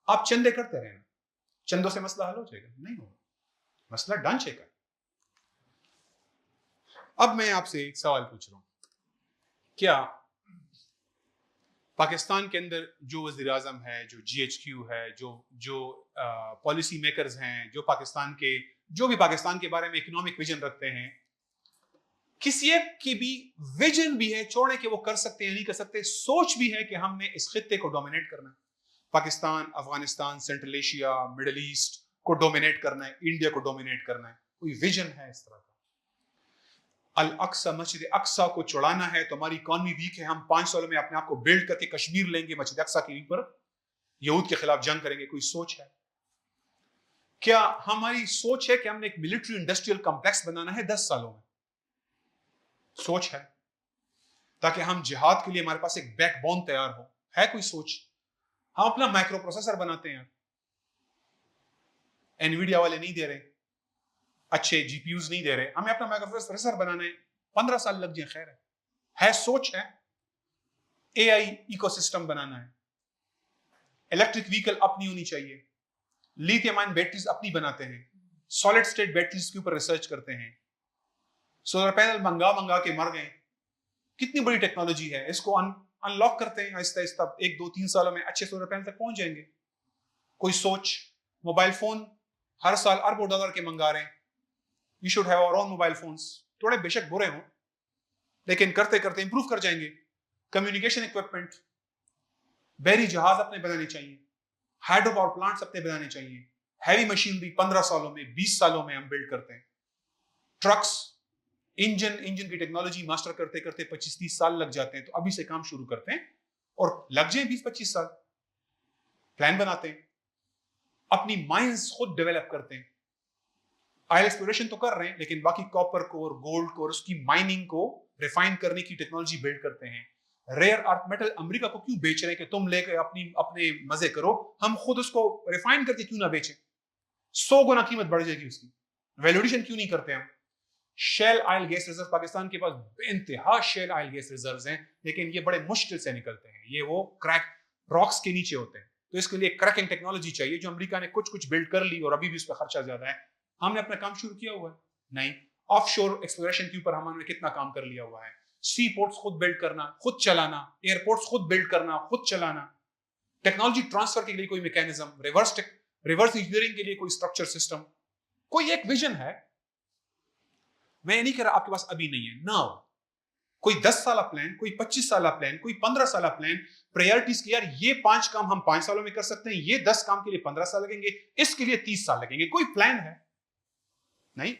आप चंदे करते रहना, चंदों से मसला हल हो जाएगा? नहीं होगा, मसला ढांचे का। अब मैं आपसे एक सवाल पूछ रहा हूं, क्या पाकिस्तान के अंदर जो वज़ीर आज़म है, जो GHQ है, जो पॉलिसी मेकर्स हैं, जो पाकिस्तान के जो भी पाकिस्तान के बारे में इकोनॉमिक विजन रखते हैं, किसी एक की भी विजन भी है छोड़ने के वो कर सकते हैं नहीं कर सकते, सोच भी है कि हमने इस खित्ते को डोमिनेट करना है, Pakistan, Afghanistan, central Asia, middle east को डोमिनेट करना है, इंडिया को डोमिनेट करना है, कोई विजन है इस तरह का? अल अक्सा, मस्जिद अक्सा को चुड़ाना है तो हमारी इकॉनमी वीक है, हम 5 सालों में अपने आप को बिल्ड करके कश्मीर लेंगे, मस्जिद अक्सा के ऊपर यहूद के खिलाफ जंग करेंगे, कोई सोच है? क्या हमारी सोच है कि हमने एक मिलिट्री इंडस्ट्रियल कॉम्प्लेक्स बनाना है 10 सालों में? सोच है, ताकि हम जिहाद के लिए हमारे पास एक बैकबोन तैयार हो, है कोई सोच? हम अपना माइक्रो प्रोसेसर बनाते हैं, एनवीडिया वाले नहीं दे रहे, अच्छे जीपीयूज नहीं दे रहे, हमें अपना माइक्रो प्रोसेसर बनाना है, 15 साल लग जाए, खैर है सोच है। एआई इकोसिस्टम बनाना है, इलेक्ट्रिक व्हीकल अपनी होनी चाहिए, लिथियम आयन बैटरीज अपनी बनाते हैं, सॉलिड स्टेट बैटरीज के ऊपर रिसर्च करते हैं, सोलर पैनल मंगा के मर गए, कितनी बड़ी टेक्नोलॉजी है, इसको अनलॉक करते हैं आहिस्ता आहिस्ता, 1-2-3 सालों में अच्छे सोलर पैनल तक पहुंच जाएंगे। कोई सोच? मोबाइल फोन हर साल अरबों डॉलर के मंगा रहे हैं, we should have our own mobile phones, थोड़े बेशक बुरे हों लेकिन करते करते इंप्रूव कर जाएंगे। कम्युनिकेशन इक्विपमेंट, बहरी जहाज अपने बनाने चाहिए, हाइड्रो पावर प्लांट्स अपने बनाने चाहिए, हैवी मशीनरी 15 सालों में, 20 सालों में हम बिल्ड करते हैं, ट्रक्स, इंजन की टेक्नोलॉजी मास्टर करते करते 25-30 साल लग जाते हैं, तो अभी से काम शुरू करते हैं और लग जाए 20-25 साल, प्लान बनाते हैं, अपनी माइंस खुद डेवलप करते हैं। ऑयल एक्सप्लोरेशन तो कर रहे हैं लेकिन बाकी कॉपर को और गोल्ड को और उसकी माइनिंग को रिफाइन करने की टेक्नोलॉजी बिल्ड करते हैं। रेयर अर्थ मेटल अमेरिका को क्यों बेच रहे हैं कि तुम लेके अपने मजे करो, हम खुद उसको रिफाइन करके क्यों ना बेचें, 100 गुना कीमत बढ़ जाएगी उसकी, वैल्यूएडिशन क्यों नहीं करते हम? Shale oil gas reserve, Pakistan के पास बेइंतहा शेल ऑयल गैस रिजर्व्स हैं, लेकिन ये बड़े मुश्किल से निकलते हैं, ये वो क्रैक रॉक्स के नीचे होते हैं, तो इसके लिए क्रैकिंग टेक्नोलॉजी चाहिए, जो अमेरिका ने कुछ बिल्ड कर ली और अभी भी उस पर खर्चा ज्यादा है। हमने अपना काम शुरू किया हुआ है? नहीं। ऑफशोर एक्सप्लोरेशन के ऊपर हमने कितना काम कर लिया हुआ है, सी पोर्ट्स खुद बिल्ड करना, खुद चलाना, एयरपोर्ट्स खुद बिल्ड करना, खुद चलाना, टेक्नोलॉजी ट्रांसफर के लिए कोई मैकेनिज्म, रिवर्स इंजीनियरिंग के लिए कोई स्ट्रक्चर सिस्टम, कोई एक विजन है। मैं नहीं कह रहा आपके पास अभी नहीं है, ना कोई 10 साल प्लान, कोई 25 साल प्लान, कोई 15 साल प्लान, प्रायोरिटीज की, यार ये 5 काम हम 5 सालों में कर सकते हैं, ये 10 काम के लिए 15 साल लगेंगे, इसके लिए 30 साल लगेंगे, कोई प्लान है? नहीं।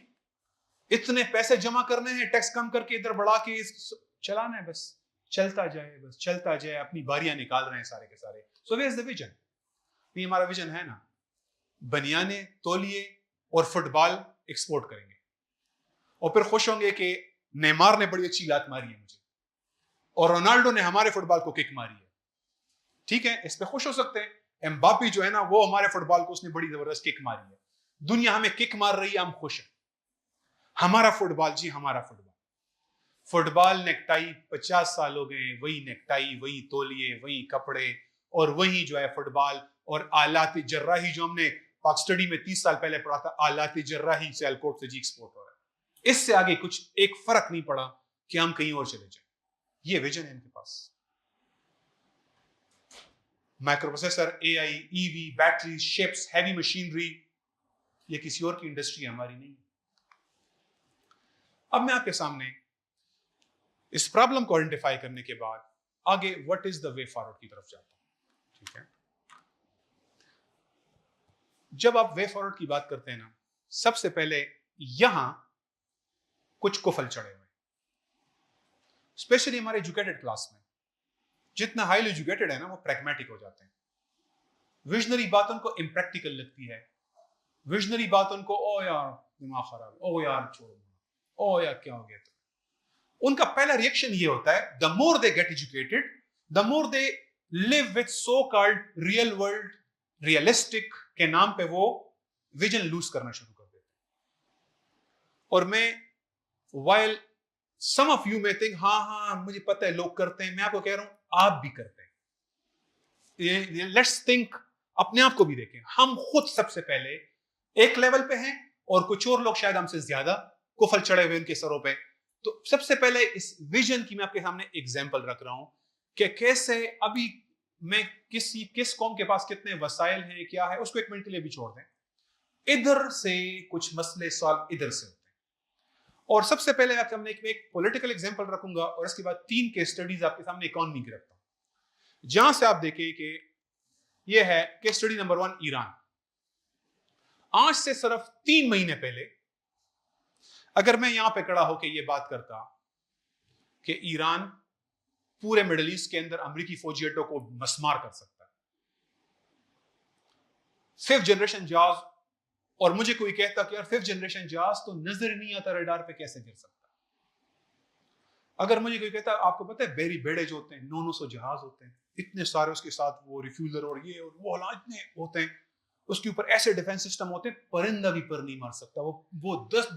इतने पैसे जमा करने हैं, टैक्स कम करके इधर बढ़ा के चलाना है, बस चलता जाए, बस चलता जाए, अपनी बारियां निकाल रहे हैं सारे के सारे। So where is the vision? नहीं, हमारा विजन है ना, बनियाने, तौलिए और फुटबॉल एक्सपोर्ट करेंगे और फिर खुश होंगे कि नेमार ने बड़ी अच्छी लात मारी है मुझे और रोनाल्डो ने हमारे फुटबॉल को किक मारी है, ठीक है, इस पे खुश हो सकते हैं। एम्बापी जो है ना, वो हमारे फुटबॉल को उसने बड़ी जबरदस्त किक मारी है, दुनिया हमें किक मार रही है, हम खुश हैं। हमारा फुटबॉल, जी हमारा फुटबॉल नेकटाई 50 साल हो गए, वही नेकटाई, वही तौलिए, वही कपड़े और वही जो है फुटबॉल और आलाती जर्राही, जो हमने पाक स्टडी में 30 साल पहले पढ़ा था, आलाती जर्राही से सियालकोट से जी एक्सपोर्ट हो रहा है। इससे आगे कुछ एक फर्क नहीं पड़ा कि हम कहीं और चले जाए। ये विजन है इनके पास। Microprocessor, AI, EV, battery, chips, heavy machinery, ये किसी और की इंडस्ट्री हमारी नहीं है। अब मैं आपके सामने इस प्रॉब्लम को आइडेंटिफाई करने के बाद आगे what is the way forward की तरफ जाता हूं। ठीक है, जब आप वे फॉरवर्ड की बात करते हैं ना, सबसे पहले यहां कुछ कुफल चढ़े हुए, स्पेशली हमारे एजुकेटेड क्लास में। जितना हाईली एजुकेटेड है ना, वो प्रैग्मेटिक हो जाते हैं। विजनरी बात उनको इम्प्रैक्टिकल लगती है, विजनरी बात उनको ओ यार दिमाग खराब, ओ यार छोड़ो, ओ यार क्या हो गया। तो उनका पहला रिएक्शन ये होता है, the more they get educated, the more they live with so called real world, realistic के नाम पे वो विजन लूज करना शुरू कर देते हैं। और मैं while some of you may think हाँ मुझे पता है लोग करते हैं, मैं आपको कह रहा हूं आप भी करते हैं। लेट्स थिंक, अपने आप को भी देखें, हम खुद सबसे पहले एक लेवल पे हैं और कुछ और लोग शायद हमसे ज्यादा कुफल चढ़े हुए उनके सरों पे। तो सबसे पहले इस विजन की मैं आपके सामने एग्जांपल रख रहा हूं कि कैसे अभी मैं किस कौम के पास कितने वसाइल हैं, क्या है, उसको एक मिनट के लिए भी छोड़ दें। इधर से कुछ मसले सॉल्व इधर से होते हैं। और सबसे पहले आपके सामने एक पॉलिटिकल एग्जांपल रखूंगा और इसके बाद 3 केस स्टडीज आपके सामने इकोनॉमी की रखता हूं, जहां से आप देखें कि यह है केस स्टडी नंबर 1 ईरान। आज से सिर्फ 3 महीने पहले अगर मैं यहां पे खड़ा होकर यह बात करता कि ईरान पूरे मिडिल ईस्ट के अंदर अमेरिकी फौजी अड्डों को मसमार कर सकता है, 5th जनरेशन जहाज, और मुझे कोई कहता कि यार 5th जनरेशन जहाज तो नजर नहीं आता रडार पे, कैसे गिर सकता। अगर मुझे कोई कहता आपको पता है बेरी बेड़े जो होते हैं 900 जहाज होते हैं, इतने सारे उसके साथ वो रिफ्यूजर और ये और वो इतने होते हैं, उसके ऊपर ऐसे डिफेंस सिस्टम होते हैं परिंदा भी पर नहीं मार सकता, वो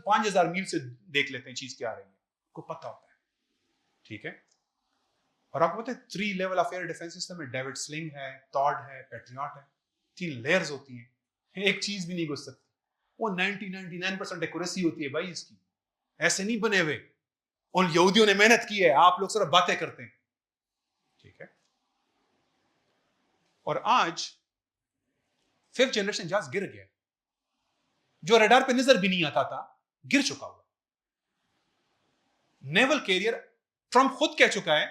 5,000 मील से देख लेते हैं चीज क्या आ रही है, को पता होता है। ठीक है, और आपको पता है 3 level of air defence system है, डेविड स्लिंग है, टॉड है, पेट्रियट है, 3 लेयर्स होती हैं, एक चीज भी नहीं घुस सकती। वो 99% एक्यूरेसी होती है भाई इसकी, ऐसे नहीं बने हुए, उन यहूदियों ने मेहनत की है, आप लोग सिर्फ बातें करते हैं। ठीक है, और आज 5th जनरेशन जहाज गिर गया, जो रडार पे नजर भी नहीं आता था, गिर चुका हुआ। नेवल कैरियर ट्रंप खुद कह चुका है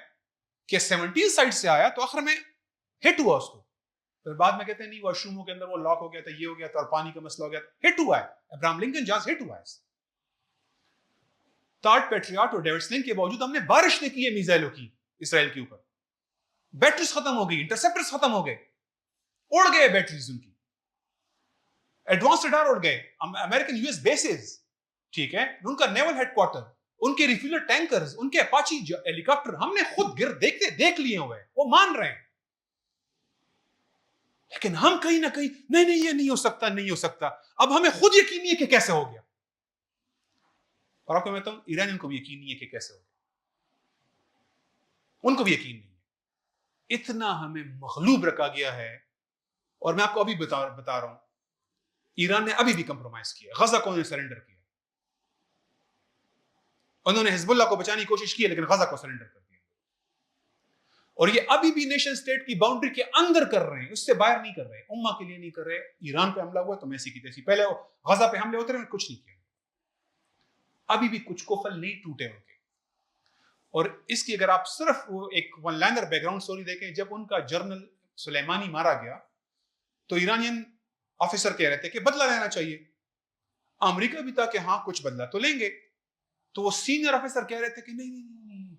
कि 17 साइड से आया तो आखिर में हिट हुआ उसको, फिर बाद में कहते हैं नहीं वॉशरूमों के अंदर वो लॉक हो गया था, ये हो गया था, और पानी का मसला हो गया था, हिट हुआ है। अब्राहम लिंकन जहाज हिट हुआ है। टॉड, पेट्रियट और डेविड स्लिंग के बावजूद हमने बारिश ने की है मिसाइलों की इसराइल के ऊपर, बैटरीज खत्म हो गई, इंटरसेप्टर्स खत्म हो गए, उड़ गए बैटरीज उनकी, एडवांस रडार उड़ गए, अमेरिकन यूएस बेसेस, ठीक है, उनका नेवल हेडक्वार्टर, उनके रिफ्यूलर टैंकर्स, उनके अपाची हेलीकॉप्टर हमने खुद देख लिए हुए, वो मान रहे हैं। लेकिन हम कहीं ना कहीं नहीं ये नहीं हो सकता, नहीं हो सकता। अब हमें खुद यकीन नहीं है कि कैसे हो गया, और आपको मैं बताऊं ईरानियन को भी यकीन नहीं है कि कैसे हो गया, उनको भी यकीन नहीं है। इतना हमें मगलूब रखा गया है। और मैं आपको अभी बता रहा हूं, ईरान ने अभी भी कंप्रोमाइज किया, गजा को उन्होंने सरेंडर किया, उन्होंने हिजबुल्लाह को बचाने की कोशिश की लेकिन गजा को सरेंडर कर दिया, और ये अभी भी नेशन स्टेट की बाउंड्री के अंदर कर रहे हैं, उससे बाहर नहीं कर रहे, उम्मा के लिए नहीं कर रहे। ईरान पे हमला हुआ तो मैसी की तैसी, पहले गजा पे हमले होते रहे, कुछ नहीं किया, अभी भी कुछ कोफल नहीं टूटे उनके। और इसकी अगर आप सिर्फ वो एक वन लाइनर बैकग्राउंड स्टोरी देखें, जब उनका जनरल सुलेमानी मारा गया तो ईरानियन ऑफिसर कह रहे थे कि बदला लेना चाहिए, अमेरिका भी था कि हाँ कुछ बदला तो लेंगे, तो वो सीनियर ऑफिसर कह रहे थे कि नहीं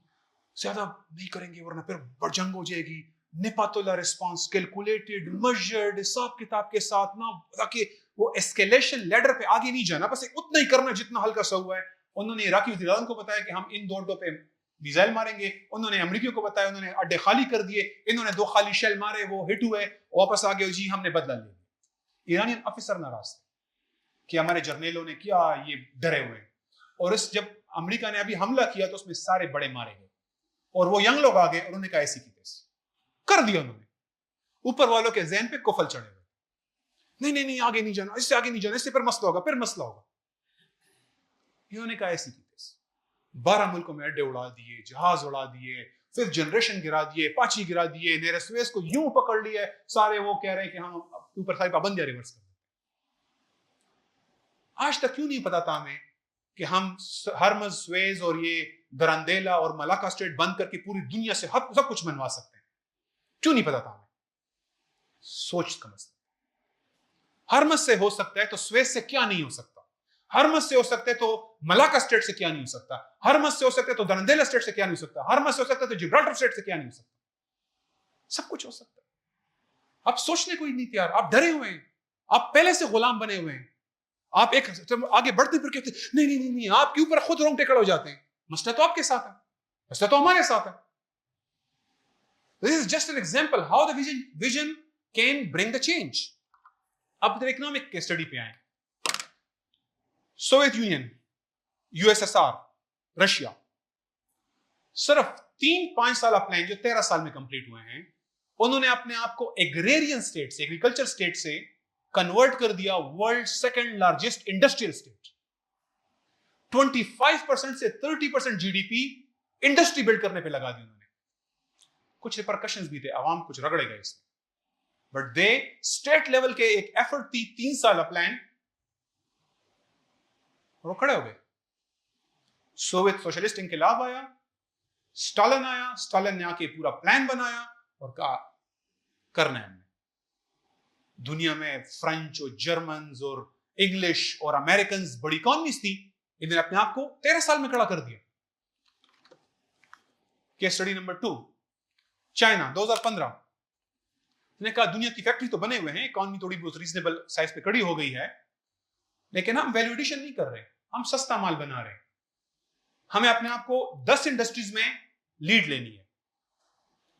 ज्यादा नहीं करेंगे वरना फिर बड़ जंग हो जाएगी, निपातोला रिस्पांस, कैलकुलेटेड, मेजर्ड, हिसाब किताब के साथ ना, ताकि वो एस्केलेशन लेडर पे आगे नहीं जाना, बस उतना ही करना जितना हल्का सा हुआ है। उन्होंने इराकी वज़ीर-ए-आज़म को बताया कि हम इन 2 अड्डों पे मिसाइल मारेंगे, उन्होंने अमेरिकियों को बताया, उन्होंने अड्डे खाली कर दिए, इन्होंने 2 खाली शेल मारे, वो हिट हुए, वापस आ गए, जी हमने बदला ले लिया। ईरानियन ऑफिसर नाराज थे कि हमारे जर्नलों ने किया, ये डरे हुए। और इस जब अमेरिका ने अभी हमला किया तो उसमें सारे बड़े मारे गए, और वो यंग लोग आ गए, उन्होंने कहा ऐसी की तैसी कर दिया उन्होंने। ऊपर वालों के ज़हन पे कुफल चढ़े हुए, नहीं आगे नहीं जाना, इससे आगे नहीं जाना, इससे फिर मसला होगा, फिर मसला होगा। इन्होंने कहा ऐसी की तैसी, 12 मुल्कों में अड्डे उड़ा दिए, जहाज उड़ा दिए, 5th जनरेशन गिरा दिए, पाची गिरा दिए, नेरे सुएज को यूं पकड़ लिया, सारे वो कह रहे हैं कि हम ऊपर सारी पाबंदियां रिवर्स कर दें। आज तक क्यों नहीं पता था हमें कि हम हरमज, सुएज और ये दरंदेला और मलाका स्ट्रेट बंद करके पूरी दुनिया से सब कुछ बनवा सकते हैं? क्यों नहीं पता था हमें? सोच का मसला। हरमज से हो सकता है तो सुएज से क्या नहीं हो सकता? हरमज से हो सकता है तो मलाका स्ट्रेट से क्या नहीं हो सकता? हरमज से हो सकता है तो दरंदेला स्ट्रेट से क्या नहीं हो सकता? हरमज से हो सकता है तो जिब्राल्टर स्ट्रेट से क्या नहीं हो सकता? सब कुछ हो सकता है। आप सोचने को ही नहीं तैयार, आप डरे हुए हैं, आप पहले से गुलाम बने हुए हैं। आप एक आगे बढ़ते फिर कहते नहीं नहीं नहीं नहीं, आपके ऊपर खुद रोंगटे खड़े हो जाते हैं। मसला तो आपके साथ है, मसला तो हमारे साथ है। This is just an example how the vision can bring the change. अब इकोनॉमिक के स्टडी पे आए। सोवियत यूनियन, यूएसएसआर, रशिया, सिर्फ 3-5 साल प्लान जो 13 साल में कंप्लीट हुए हैं, उन्होंने अपने आप को एग्रेरियन स्टेट से, एग्रीकल्चर स्टेट से कन्वर्ट कर दिया world second largest industrial state. 25% से 30% जीडीपी इंडस्ट्री बिल्ड करने पे लगा दी उन्होंने। कुछ रिपरकशंस भी थे, आवाम कुछ रगड़े गए इसमें, बट दे स्टेट लेवल के एक एफर्ट थी, 3 साल प्लान, और वो खड़े हो गए। सोवियत सोशलिस्ट इनकलाब आया, स्टालिन आया, स्टालिन ने आके पूरा प्लान बनाया और कहा करना है हमने। दुनिया में फ्रेंच और जर्मन और इंग्लिश और अमेरिकन बड़ी इकोनॉमीज थी, इन्होंने अपने आप को 13 साल में खड़ा कर दिया। केस स्टडी नंबर 2, चाइना, 2015 ने कहा दुनिया की फैक्ट्री तो बने हुए हैं, इकोनॉमी थोड़ी बहुत रीजनेबल साइज पे खड़ी हो गई है, लेकिन हम वैल्यू एडिशन नहीं कर रहे, हम सस्ता माल बना रहे हैं। हमें अपने आप को 10 इंडस्ट्रीज में लीड लेनी है।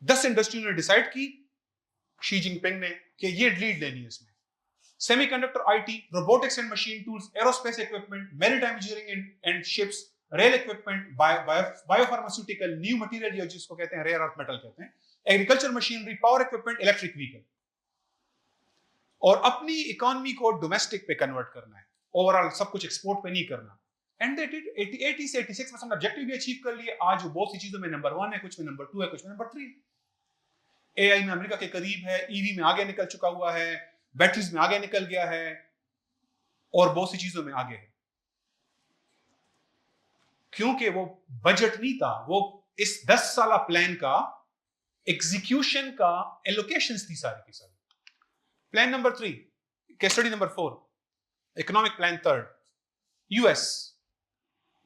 10 इंडस्ट्री ने डिसाइड की, शी जिनपिंग ने, कि ये लीड लेनी है इसमें। Semiconductor, IT, robotics and machine tools, aerospace equipment, maritime engineering and ships, rail equipment, biopharmaceutical, new material जिसको कहते हैं रेयर अर्थ मेटल कहते हैं, agriculture machinery, power equipment, electric vehicle, और अपनी इकोनॉमी को डोमेस्टिक पे कन्वर्ट करना है, ओवरऑल सब कुछ एक्सपोर्ट पे नहीं करना। एंड दे डिड 80 से 86% ऑब्जेक्टिव भी अचीव कर लिए। आज वो बहुत सी चीजों में नंबर 1 है, कुछ में नंबर 2 है, कुछ में नंबर 3। एआई में अमेरिका के करीब है, ईवी में आगे निकल चुका हुआ है, बैटरीज में आगे निकल गया है, और बहुत सी चीजों में आगे है, क्योंकि वो बजट नहीं था, वो इस 10 साल प्लान का एग्जीक्यूशन का एलोकेशंस थी सारी की सारी। Plan number 3, case study number 4, economic plan 3, US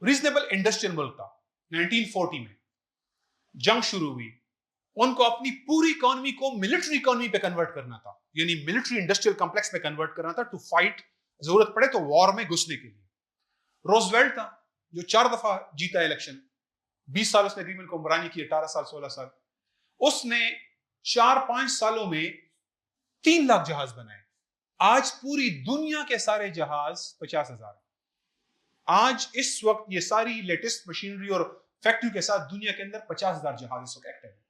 reasonable industrial मुल्क था। 1940 में जंग शुरू हुई, उनको अपनी पूरी इकोनॉमी को मिलिट्री इकोनॉमी पे कन्वर्ट करना था, यानी मिलिट्री इंडस्ट्रियल कॉम्प्लेक्स पे कन्वर्ट करना था, टू फाइट, जरूरत पड़े तो वॉर में घुसने के लिए। रोजवेल्ट था जो 4 दफा जीता इलेक्शन, 20 साल उसने एग्रीमेंट को मुरानी की, 18 साल 16 साल, उसने 4-5 सालों में 3 लाख जहाज बनाए। आज पूरी दुनिया के सारे जहाज 50,000। आज इस वक्त ये सारी लेटेस्ट मशीनरी और फैक्ट्री के साथ दुनिया के अंदर 50,000 जहाज इस वक्त एक्टिव है।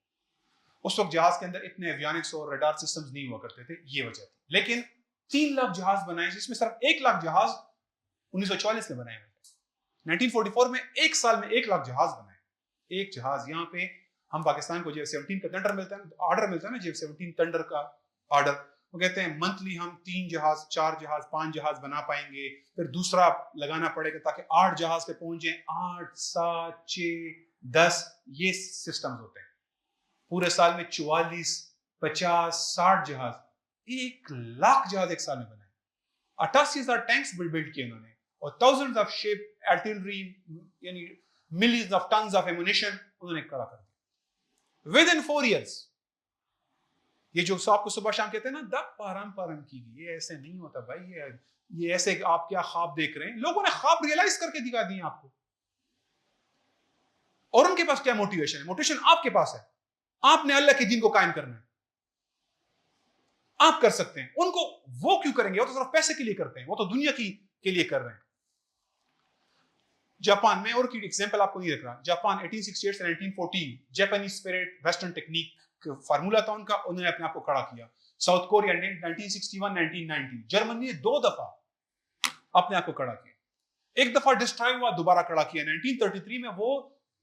उस वक्त जहाज के अंदर इतने एवियोनिक्स और रडार सिस्टम्स नहीं हुआ करते थे, ये वजह थी। लेकिन 3 लाख जहाज बनाए, जिसमें सिर्फ 1 लाख जहाज 1944 में बनाए हुए थे। 1944 में 1 साल में 1 लाख जहाज बनाए। एक जहाज, यहाँ पे हम पाकिस्तान को JF-17 का टेंडर मिलता है, ऑर्डर मिलता है ना, JF-17 टेंडर का ऑर्डर, वो कहते हैं मंथली हम 3 जहाज, 4 जहाज, 5 जहाज बना पाएंगे, फिर दूसरा लगाना पड़ेगा ताकि 8 जहाज पे पहुंचे। 8, 7, 6, 10 ये सिस्टम्स होते हैं। पूरे साल में 44, 50, 60 जहाज, 1 लाख जहाज एक साल में बनाए। 88,000 टैंक्स बिल्ड किए उन्होंने, और थाउजेंड्स ऑफ शिप, आर्टिलरी, यानी millions of tons of ammunition उन्होंने खड़ा कर दिया विद इन 4 इयर्स। ये जो आपको सुबह शाम कहते हैं ना, दब पारम की, ये ऐसे नहीं होता भाई, ये ऐसे आप क्या ख्वाब देख रहे हैं। लोगों ने ख्वाब रियलाइज करके दिखा दिए आपको, और उनके पास क्या मोटिवेशन है? मोटिवेशन आपके पास है, आपने अल्लाह के दीन को कायम करना है, आप कर सकते हैं। उनको वो क्यों करेंगे? वो तो सिर्फ पैसे के लिए करते हैं, वो तो दुनिया के लिए कर रहे हैं। जापान में, और की एग्जांपल आपको नहीं रख रहा, जापान 1868 से 1914, Japanese spirit, western technique formula था उनका, उन्होंने अपने आप को खड़ा किया। साउथ कोरिया 1961, 1990, जर्मनी ने 2 दफा अपने आप को खड़ा किया। एक दफा डिस्ट्रॉय हुआ, दोबारा खड़ा किया। 1933 में वो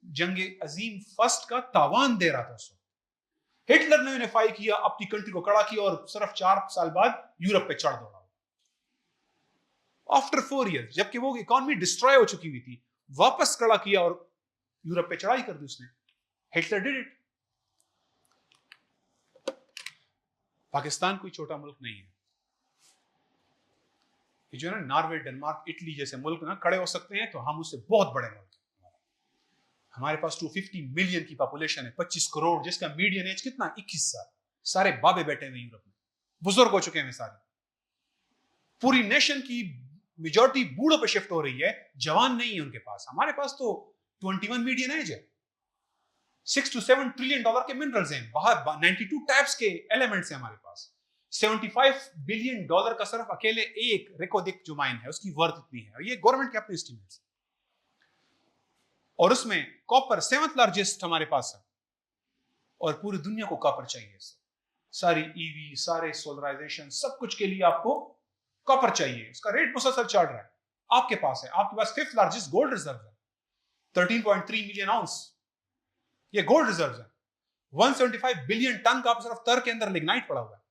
जंग अजीम फर्स्ट का तावान दे रहा था उस वक्त। हिटलर ने यूनिफाई किया, अपनी कंट्री को खड़ा किया, और सिर्फ 4 साल बाद यूरोप पे चढ़ दौड़ा। आफ्टर 4 years, जबकि वो इकोनॉमी डिस्ट्रॉय हो चुकी हुई थी, वापस खड़ा किया और यूरोप पे चढ़ाई कर दी उसने। Hitler did it. पाकिस्तान कोई छोटा मुल्क नहीं है। ये जो है ना, नॉर्वे, डेनमार्क, इटली जैसे मुल्क ना खड़े हो सकते हैं, तो हम उससे बहुत बड़े मुल्क हैं। हमारे पास 250 मिलियन की पॉपुलेशन है, 25 करोड़, जिसका मीडियन एज कितना, 21 साल। सारे बाबे बैठे हुए यूरोप में, बुजुर्ग हो चुके हैं सारे। पूरी नेशन की मेजॉरिटी बूढ़ों पे शिफ्ट हो रही है, जवान नहीं है उनके पास। हमारे पास तो 21 मीडियन एज है, 6 to 7 ट्रिलियन डॉलर के मिनरल्स हैं, बाहर 92 टाइप्स के एलिमेंट्स हैं हमारे पास। 75 बिलियन डॉलर का सिर्फ अकेले एक रेकोदिक जो माइन है उसकी वर्थ इतनी है, और ये गवर्नमेंट के अपने एस्टिमेट्स। और उसमें कॉपर 7th लार्जेस्ट हमारे पास है, और पूरी दुनिया को कॉपर चाहिए। सारी ईवी, सारे सोलराइजेशन, सब कुछ के लिए आपको कॉपर चाहिए। उसका रेट मुसलसल चढ़ रहा है। आपके पास है, आपके पास 5th लार्जेस्ट गोल्ड रिजर्व है, 13.3 मिलियन आउंस। ये गोल्ड रिजर्व है। 175 बिलियन टन का सिर्फ तर के अंदर लिग्नाइट पड़ा हुआ है।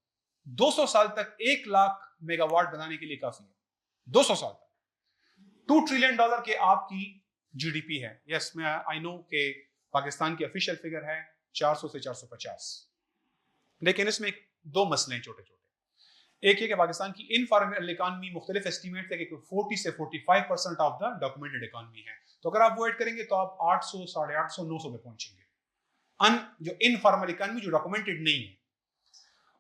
200 साल तक 1 लाख मेगावाट बनाने के लिए काफी है। 200 साल तक 2 ट्रिलियन डॉलर के आपकी जीडीपी है। यस, मैं आई नो के पाकिस्तान की ऑफिशियल फिगर है 400 से 450, लेकिन इसमें दो मसले हैं छोटे छोटे। एक है कि पाकिस्तान की इनफॉर्मल इकोनॉमी, मुख्तलिफ एस्टीमेट है कि 40 से 45% ऑफ द डॉक्यूमेंटेड इकोनॉमी है। तो अगर आप वो ऐड करेंगे तो आप 800, 850, 900 पे पहुंचेंगे। जो इनफॉर्मल इकोनॉमी, जो डॉक्यूमेंटेड नहीं है।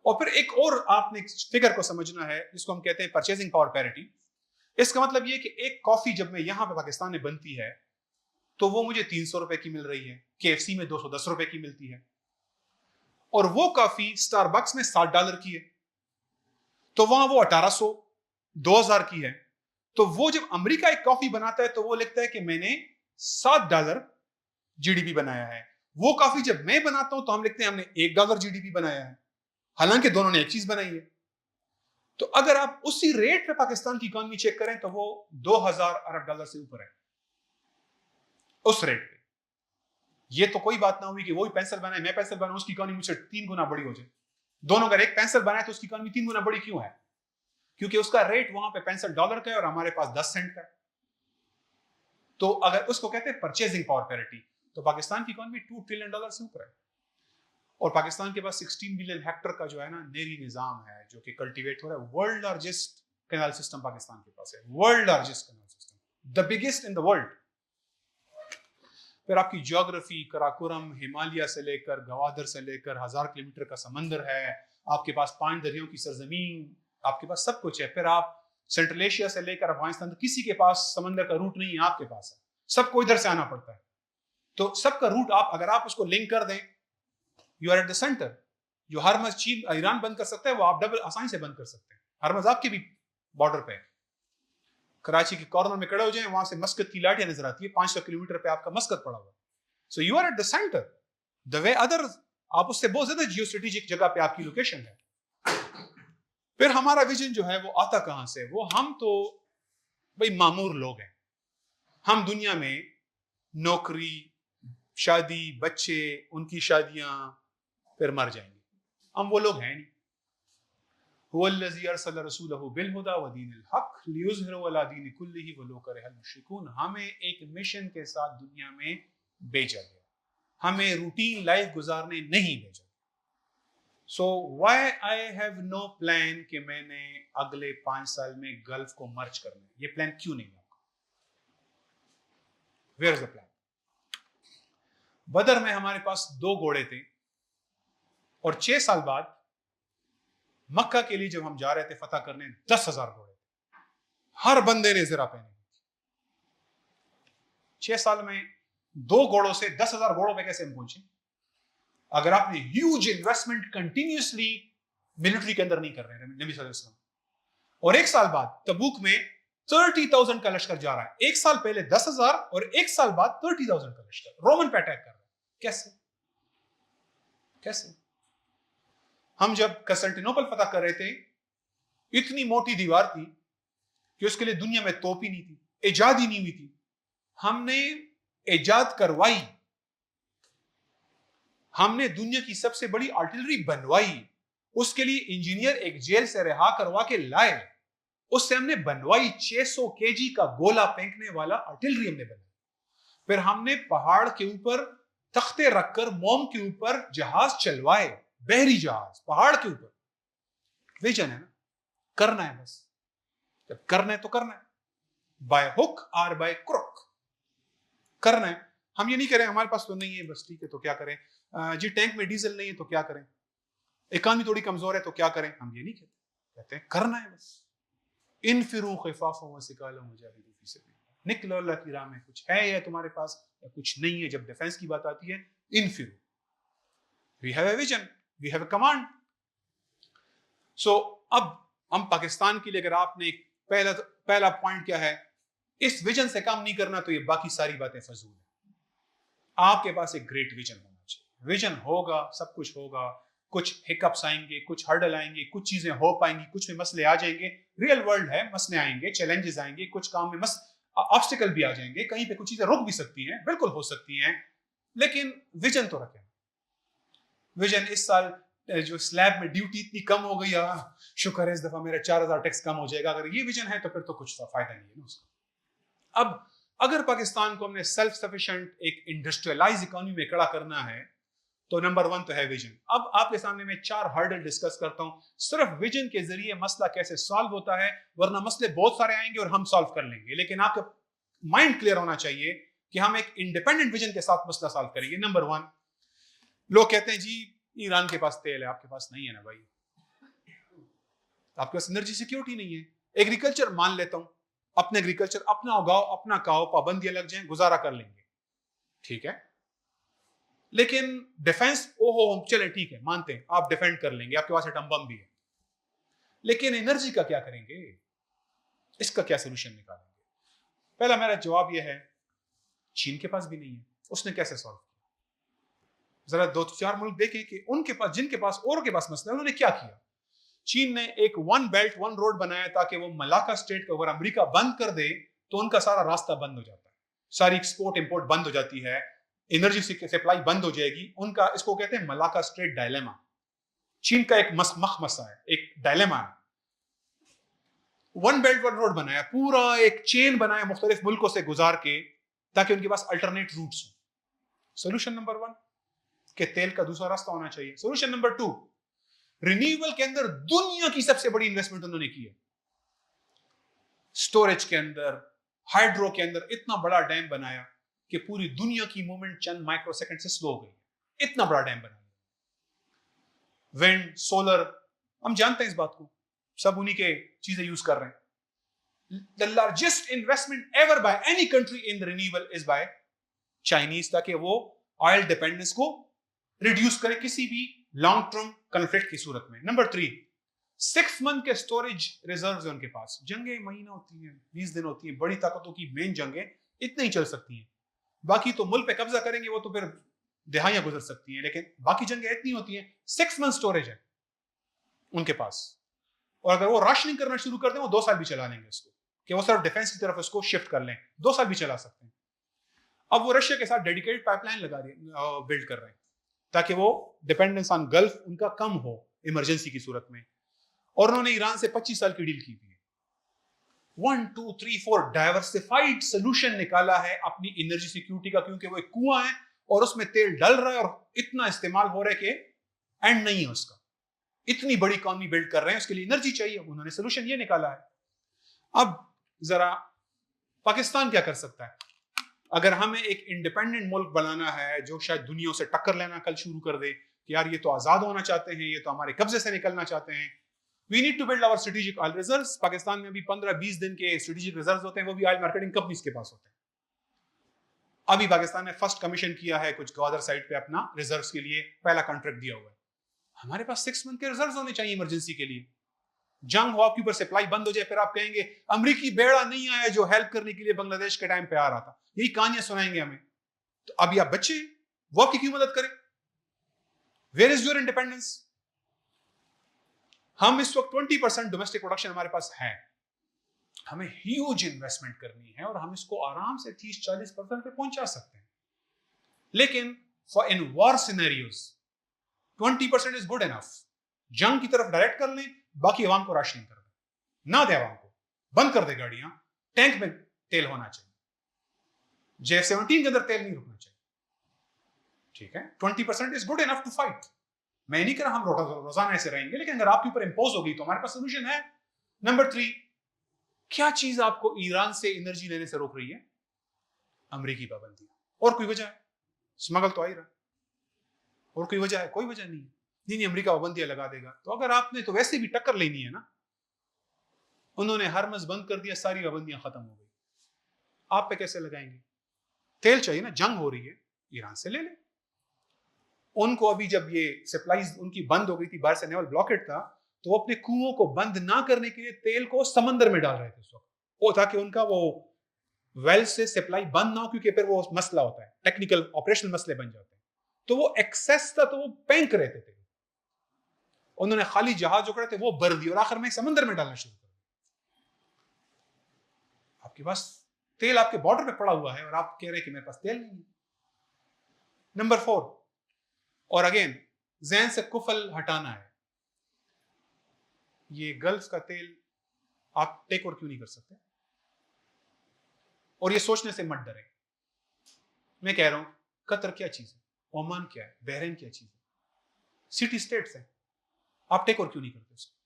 और फिर एक और आपने फिगर को समझना है, जिसको हम कहते हैं परचेजिंग पावर पैरिटी। इसका मतलब ये कि एक कॉफी जब मैं यहां पे पाकिस्तान में बनती है तो वो मुझे 300 रुपए की मिल रही है, KFC में 210 रुपए की मिलती है, और वो कॉफी स्टारबक्स में $60 की है, तो वहां वो 1800, 2000 की है। तो वो जब अमेरिका एक कॉफी बनाता है तो वो लिखता है कि मैंने $7 जीडीपी बनाया है। वो कॉफी जब मैं बनाता हूं तो हम लिखते हैं हमने $1 जीडीपी बनाया है, हालांकि दोनों ने एक चीज बनाई है। तो अगर आप उसी रेट पे पाकिस्तान की इकोनॉमी चेक करें तो वो 2000 अरब डॉलर से ऊपर है उस रेट पे। ये तो कोई बात ना हुई कि वही पेंसिल बनाए, मैं पेंसिल बनाऊं, उसकी इकोनॉमी मुझसे 3 गुना बड़ी हो जाए। दोनों अगर एक पेंसिल बनाए तो उसकी इकोनॉमी 3 गुना बड़ी क्यों है? क्योंकि उसका रेट वहां पे $65 का है और हमारे पास 10 सेंट का है। तो अगर उसको कहते हैं परचेजिंग पावर पैरिटी, तो पाकिस्तान की इकोनॉमी $2 ट्रिलियन से ऊपर है। और पाकिस्तान के पास 16 बिलियन हेक्टर का जो है ना नेरी निजाम है, जो कि कल्टीवेट हो रहा है। World largest canal system Pakistan के पास है, world largest canal system, the biggest in the world. फिर आपकी ज्योग्राफी, कराकोरम, हिमालय से लेकर गवादर से लेकर 1000 किलोमीटर का समंदर है, आपके पास 5 दरियों की सरजमीन, आपके पास सब कुछ है। फिर आप सेंट्रल एशिया से लेकर अफगानिस्तान, तो किसी के पास समंदर का रूट नहीं है, आपके पास है। सबको इधर से आना पड़ता है। तो सबका रूट आप अगर आप उसको लिंक कर दें, you are at the centre. जो हरमज चीन ईरान बंद कर सकता है, वो आप डबल आसानी से बंद कर सकते हैं। हरमज आपके भी बॉर्डर पे है। कराची के कॉर्नर में खड़े हो जाए, वहां से मस्कत की लाटियां नजर आती है, 500 किलोमीटर पे आपका मस्कत पड़ा हुआ। So you are at the centre, the way other, आप उससे बहुत ज्यादा जियो स्ट्रेटेजिक जगह पे आपकी लोकेशन है। फिर हमारा विजन जो है वो आता कहां से? वो हम तो भाई मामूर लोग हैं। हम दुनिया में नौकरी, शादी, बच्चे, उनकी शादियां, फिर मर जाएंगे। हम वो लोग हैं नहीं। हुवल्लज़ी अरसल रसूलहु बिलहुदा व दीनिल हक लियुज़हिरहु अला दीनि कुल्लिही वलो करहल मुश्रिकून। हमें एक मिशन के साथ दुनिया में भेजा गया, हमें रूटीन लाइफ गुजारने नहीं भेजा। So why I have no plan कि मैंने अगले 5 साल में गल्फ को मर्ज करना है। ये प्लान क्यों नहीं है आपका? Where is the plan? बदर में हमारे पास 2 घोड़े थे, और 6 साल बाद मक्का के लिए जब हम जा रहे थे फतह करने, 10,000 घोड़े थे। हर बंदे ने ज़रा पहने। 6 साल में 2 घोड़ों से 10,000 घोड़ों पे कैसे हम पहुंचे? अगर आपने ह्यूज इन्वेस्टमेंट कंटिन्यूसली मिलिट्री के अंदर नहीं कर रहे हैं नबी सल्लल्लाहु अलैहि वसल्लम, और 1 साल बाद तबूक में 30,000 का लश्कर जा रहा है। 1 साल पहले 10,000 और 1 साल बाद 30,000 का लश्कर रोमन पे अटैक कर रहा है। कैसे कैसे? हम जब कंस्टेंटिनोपल फतह कर रहे थे, इतनी मोटी दीवार थी कि उसके लिए दुनिया में तोप ही नहीं थी, इजाद ही नहीं हुई थी। हमने इजाद करवाई, हमने दुनिया की सबसे बड़ी आर्टिलरी बनवाई। उसके लिए इंजीनियर एक जेल से रिहा करवा के लाए, उससे हमने बनवाई 600 केजी का गोला फेंकने वाला आर्टिलरी हमने बनाई। फिर हमने पहाड़ के ऊपर तख्ते रखकर मोम के ऊपर जहाज चलवाए, बहरी जहाज पहाड़ के ऊपर। विजन है ना, करना है बस। जब करना है तो करना है, बाय हुक और बाय क्रुक करना है। हम ये नहीं करें हमारे पास तो नहीं है बस ठीक है तो क्या करें, जी टैंक में डीजल नहीं है तो क्या करें, इकॉनमी थोड़ी कमजोर है तो क्या करें। हम ये नहीं कहते, कहते हैं करना है बस। इनफिरू खिफाफन व सिकालन वजाहिदू फी सबिलिल्लाह, निकलो अल्लाह की राह में, कुछ है या तुम्हारे पास या कुछ नहीं है। जब डिफेंस की बात आती है, इनफिरू, we have a vision, we have a command. So अब हम पाकिस्तान के लिए, अगर आपने पहला पॉइंट क्या है, इस विजन से काम नहीं करना तो ये बाकी सारी बातें फजूल है। आपके पास एक ग्रेट विजन होना चाहिए। विजन होगा, सब कुछ होगा, कुछ हिकअप्स आएंगे, कुछ हर्डल आएंगे, कुछ चीजें हो पाएंगी, कुछ में मसले आ जाएंगे। रियल वर्ल्ड है, मसले आएंगे, चैलेंजेस आएंगे, कुछ काम में ऑब्स्टिकल भी आ जाएंगे, कहीं पे कुछ चीजें रुक भी सकती हैं, बिल्कुल हो सकती हैं, लेकिन विजन तो रखें। विजन इस साल जो स्लैब में ड्यूटी इतनी कम हो गई, शुक्र है इस दफा मेरा 4000 टैक्स कम हो जाएगा, अगर ये विजन है तो फिर तो कुछ फायदा नहीं है ना उसका। अब अगर पाकिस्तान को हमने सेल्फ सफिशिएंट एक इंडस्ट्रियलाइज इकोनॉमी में खड़ा करना है तो नंबर 1 तो है विजन। अब आपके सामने मैं 4 हर्डल डिस्कस करता हूं, सिर्फ विजन के जरिए मसला कैसे सॉल्व होता है, वरना मसले बहुत सारे आएंगे और हम सॉल्व कर लेंगे, लेकिन आपका माइंड क्लियर होना चाहिए कि हम एक इंडिपेंडेंट विजन के साथ मसला सॉल्व करेंगे। नंबर 1, लोग कहते हैं जी ईरान के पास तेल है, आपके पास नहीं है ना भाई, आपके पास एनर्जी सिक्योरिटी नहीं है। एग्रीकल्चर मान लेता हूं, अपने एग्रीकल्चर, अपना उगाओ, अपना खाओ, पाबंदियां लग जाएं, गुजारा कर लेंगे, ठीक है। लेकिन डिफेंस, ओहो चले ठीक है, मानते हैं आप डिफेंड कर लेंगे, आपके पास एटम बम भी है, लेकिन एनर्जी का क्या करेंगे, इसका क्या सोल्यूशन निकालेंगे? पहला मेरा जवाब यह है, चीन के पास भी नहीं है, उसने कैसे सॉल्व किया? जरा 2-4 मुल्क देखें कि उनके पास, जिनके पास औरों के पास मसला है, उन्होंने क्या किया। चीन ने एक 1 बेल्ट 1 रोड बनाया ताकि वो मलाका स्टेट को अगर अमेरिका बंद कर दे तो उनका सारा रास्ता बंद हो जाता है, सारी एक्सपोर्ट इंपोर्ट बंद हो जाती है, एनर्जी सप्लाई बंद हो जाएगी। उनका, इसको कहते हैं मलाका स्ट्रेट डायलेमा। चीन का एक मसला है, एक डायलेमा है। 1 बेल्ट 1 रोड बनाया, पूरा एक चेन बनाया मुख्तलिफ मुल्कों से गुजार के, ताकि उनके पास अल्टरनेट रूट्स हो। सोल्यूशन नंबर 1 कि तेल का दूसरा रास्ता होना चाहिए। सोल्यूशन नंबर 2, रिन्यूएबल के अंदर दुनिया की सबसे बड़ी इन्वेस्टमेंट उन्होंने की है। स्टोरेज के अंदर, हाइड्रो के अंदर इतना बड़ा डैम बनाया कि पूरी दुनिया की मूवमेंट चंद माइक्रो सेकंड से स्लो हो गई। इतना बड़ा डैम बनाया। विंड, सोलर, हम जानते हैं इस बात को, सब उन्हीं के चीजें यूज कर रहे हैं। The largest investment ever by any country in the renewable is by Chinese, ताकि वो ऑयल डिपेंडेंस को रिड्यूस करे किसी भी लॉन्ग टर्म कॉन्फ्लिक्ट की सूरत में। नंबर 3, 6 मंथ के स्टोरेज रिजर्व्स हैं उनके पास। जंगें महीना होती हैं, 20 दिन होती हैं, बड़ी ताकतों की मेन जंगें इतनी ही चल सकती हैं, बाकी तो मुल्क पे कब्जा करेंगे वो तो फिर दिहाइयां गुजर सकती हैं, लेकिन बाकी जंगें इतनी होती हैं। 6 मंथ स्टोरेज है उनके पास, और अगर वो राशनिंग करना शुरू कर दें वो 2 साल भी चला लेंगे इसको, कि वो सिर्फ डिफेंस की तरफ इसको शिफ्ट कर लें, 2 साल भी चला सकते हैं। अब वो रशिया के साथ डेडिकेटेड पाइपलाइन बिल्ड कर रहे हैं ताकि वो डिपेंडेंस ऑन गल्फ उनका कम हो इमरजेंसी की सूरत में। और उन्होंने ईरान से 25 साल की डील की हुई है। 1 2 3 4 डाइवर्सिफाइड सोल्यूशन निकाला है अपनी एनर्जी सिक्योरिटी का, क्योंकि वो एक कुआं है और उसमें तेल डल रहा है और इतना इस्तेमाल हो रहा है कि एंड नहीं है उसका। इतनी बड़ी इकॉनमी बिल्ड कर रहे हैं, उसके लिए एनर्जी चाहिए, उन्होंने सोल्यूशन ये निकाला है। अब जरा पाकिस्तान क्या कर सकता है? अगर हमें एक इंडिपेंडेंट मुल्क बनाना है जो शायद दुनिया से टक्कर लेना कल शुरू कर दे कि यार ये तो आजाद होना चाहते हैं, ये तो हमारे कब्जे से निकलना चाहते हैं, we need to build our strategic oil reserves. Pakistan में अभी 15-20 दिन के स्ट्रेटेजिक रिजर्व्स होते हैं, वो भी ऑयल मार्केटिंग कंपनीज के पास होते हैं। अभी पाकिस्तान ने फर्स्ट कमीशन किया है कुछ गवादर साइड पे अपना रिजर्व्स के लिए, पहला कॉन्ट्रैक्ट दिया हुआ है। हमारे पास 6 मंथ के रिजर्व्स होने चाहिए इमरजेंसी के लिए। जंग हो, आपके ऊपर सप्लाई बंद हो जाए, फिर आप कहेंगे अमेरिकी बेड़ा नहीं आया जो हेल्प करने के लिए बांग्लादेश के टाइम पे आ रहा था, यही कहानियां सुनाएंगे हमें। तो अभी आप बच्चे, वो आपकी क्यों मदद करें? Where is your independence? हम इस वक्त 20% डोमेस्टिक प्रोडक्शन हमारे पास है, हमें ह्यूज इन्वेस्टमेंट करनी है और हम इसको आराम से 30-40% पे पहुंचा सकते हैं। लेकिन for in war scenarios 20% is good enough. जंग की तरफ डायरेक्ट कर लें, बाकी अवाम को राशनिंग कर दें, ना दे अवाम को, बंद कर दे गाड़ियां, टैंक में तेल होना चाहिए, J17 के अंदर तेल नहीं रुकना चाहिए, ठीक है। 20% is good enough to fight. मैं नहीं कह रहा हम रोजाना ऐसे रहेंगे, लेकिन अगर आपके ऊपर इंपोज होगी तो हमारे पास सोल्यूशन है। नंबर 3, क्या चीज आपको ईरान से एनर्जी लेने से रोक रही है? अमेरिकी पाबंदी। और कोई वजह है? स्मगल तो आ ही रहा, और कोई वजह है? कोई वजह नहीं है। नहीं अमेरिका पाबंदियां लगा देगा, तो अगर आपने तो वैसे भी टक्कर लेनी है ना, उन्होंने हरमज बंद कर दिया, सारी पाबंदियां खत्म हो गई, आप पे कैसे लगाएंगे? तेल चाहिए ना, जंग हो रही है, ईरान से ले ले। उनको अभी जब ये सप्लाईज उनकी बंद हो गई थी, बाहर से नेवल ब्लॉकेट था, तो वो अपने कुओं को बंद ना करने के लिए तेल को समंदर में डाल रहे थे उस वक्त, वो ताकि उनका वो वेल से सप्लाई बंद ना हो, क्योंकि फिर वो मसला होता है, टेक्निकल ऑपरेशनल मसले बन जाते हैं। तो वो एक्सेस था, तो वो बैंक रहते थे, उन्होंने खाली जहाज जो थे वो भर दिए और आखिर में समंदर में डालना शुरू कर दिया। आपके पास तेल आपके बॉर्डर पे पड़ा हुआ है और आप कह रहे हैं कि मेरे पास तेल नहीं है। नंबर 4, और अगेन जहन से कुफल हटाना है, ये गल्फ का तेल आप टेक ओवर क्यों नहीं कर सकते? और ये सोचने से मत डरें, मैं कह रहा हूं कतर क्या चीज है, ओमान क्या है, बहरीन क्या चीज है, सिटी स्टेट्स है, आप टेक ओवर क्यों नहीं करते उसको?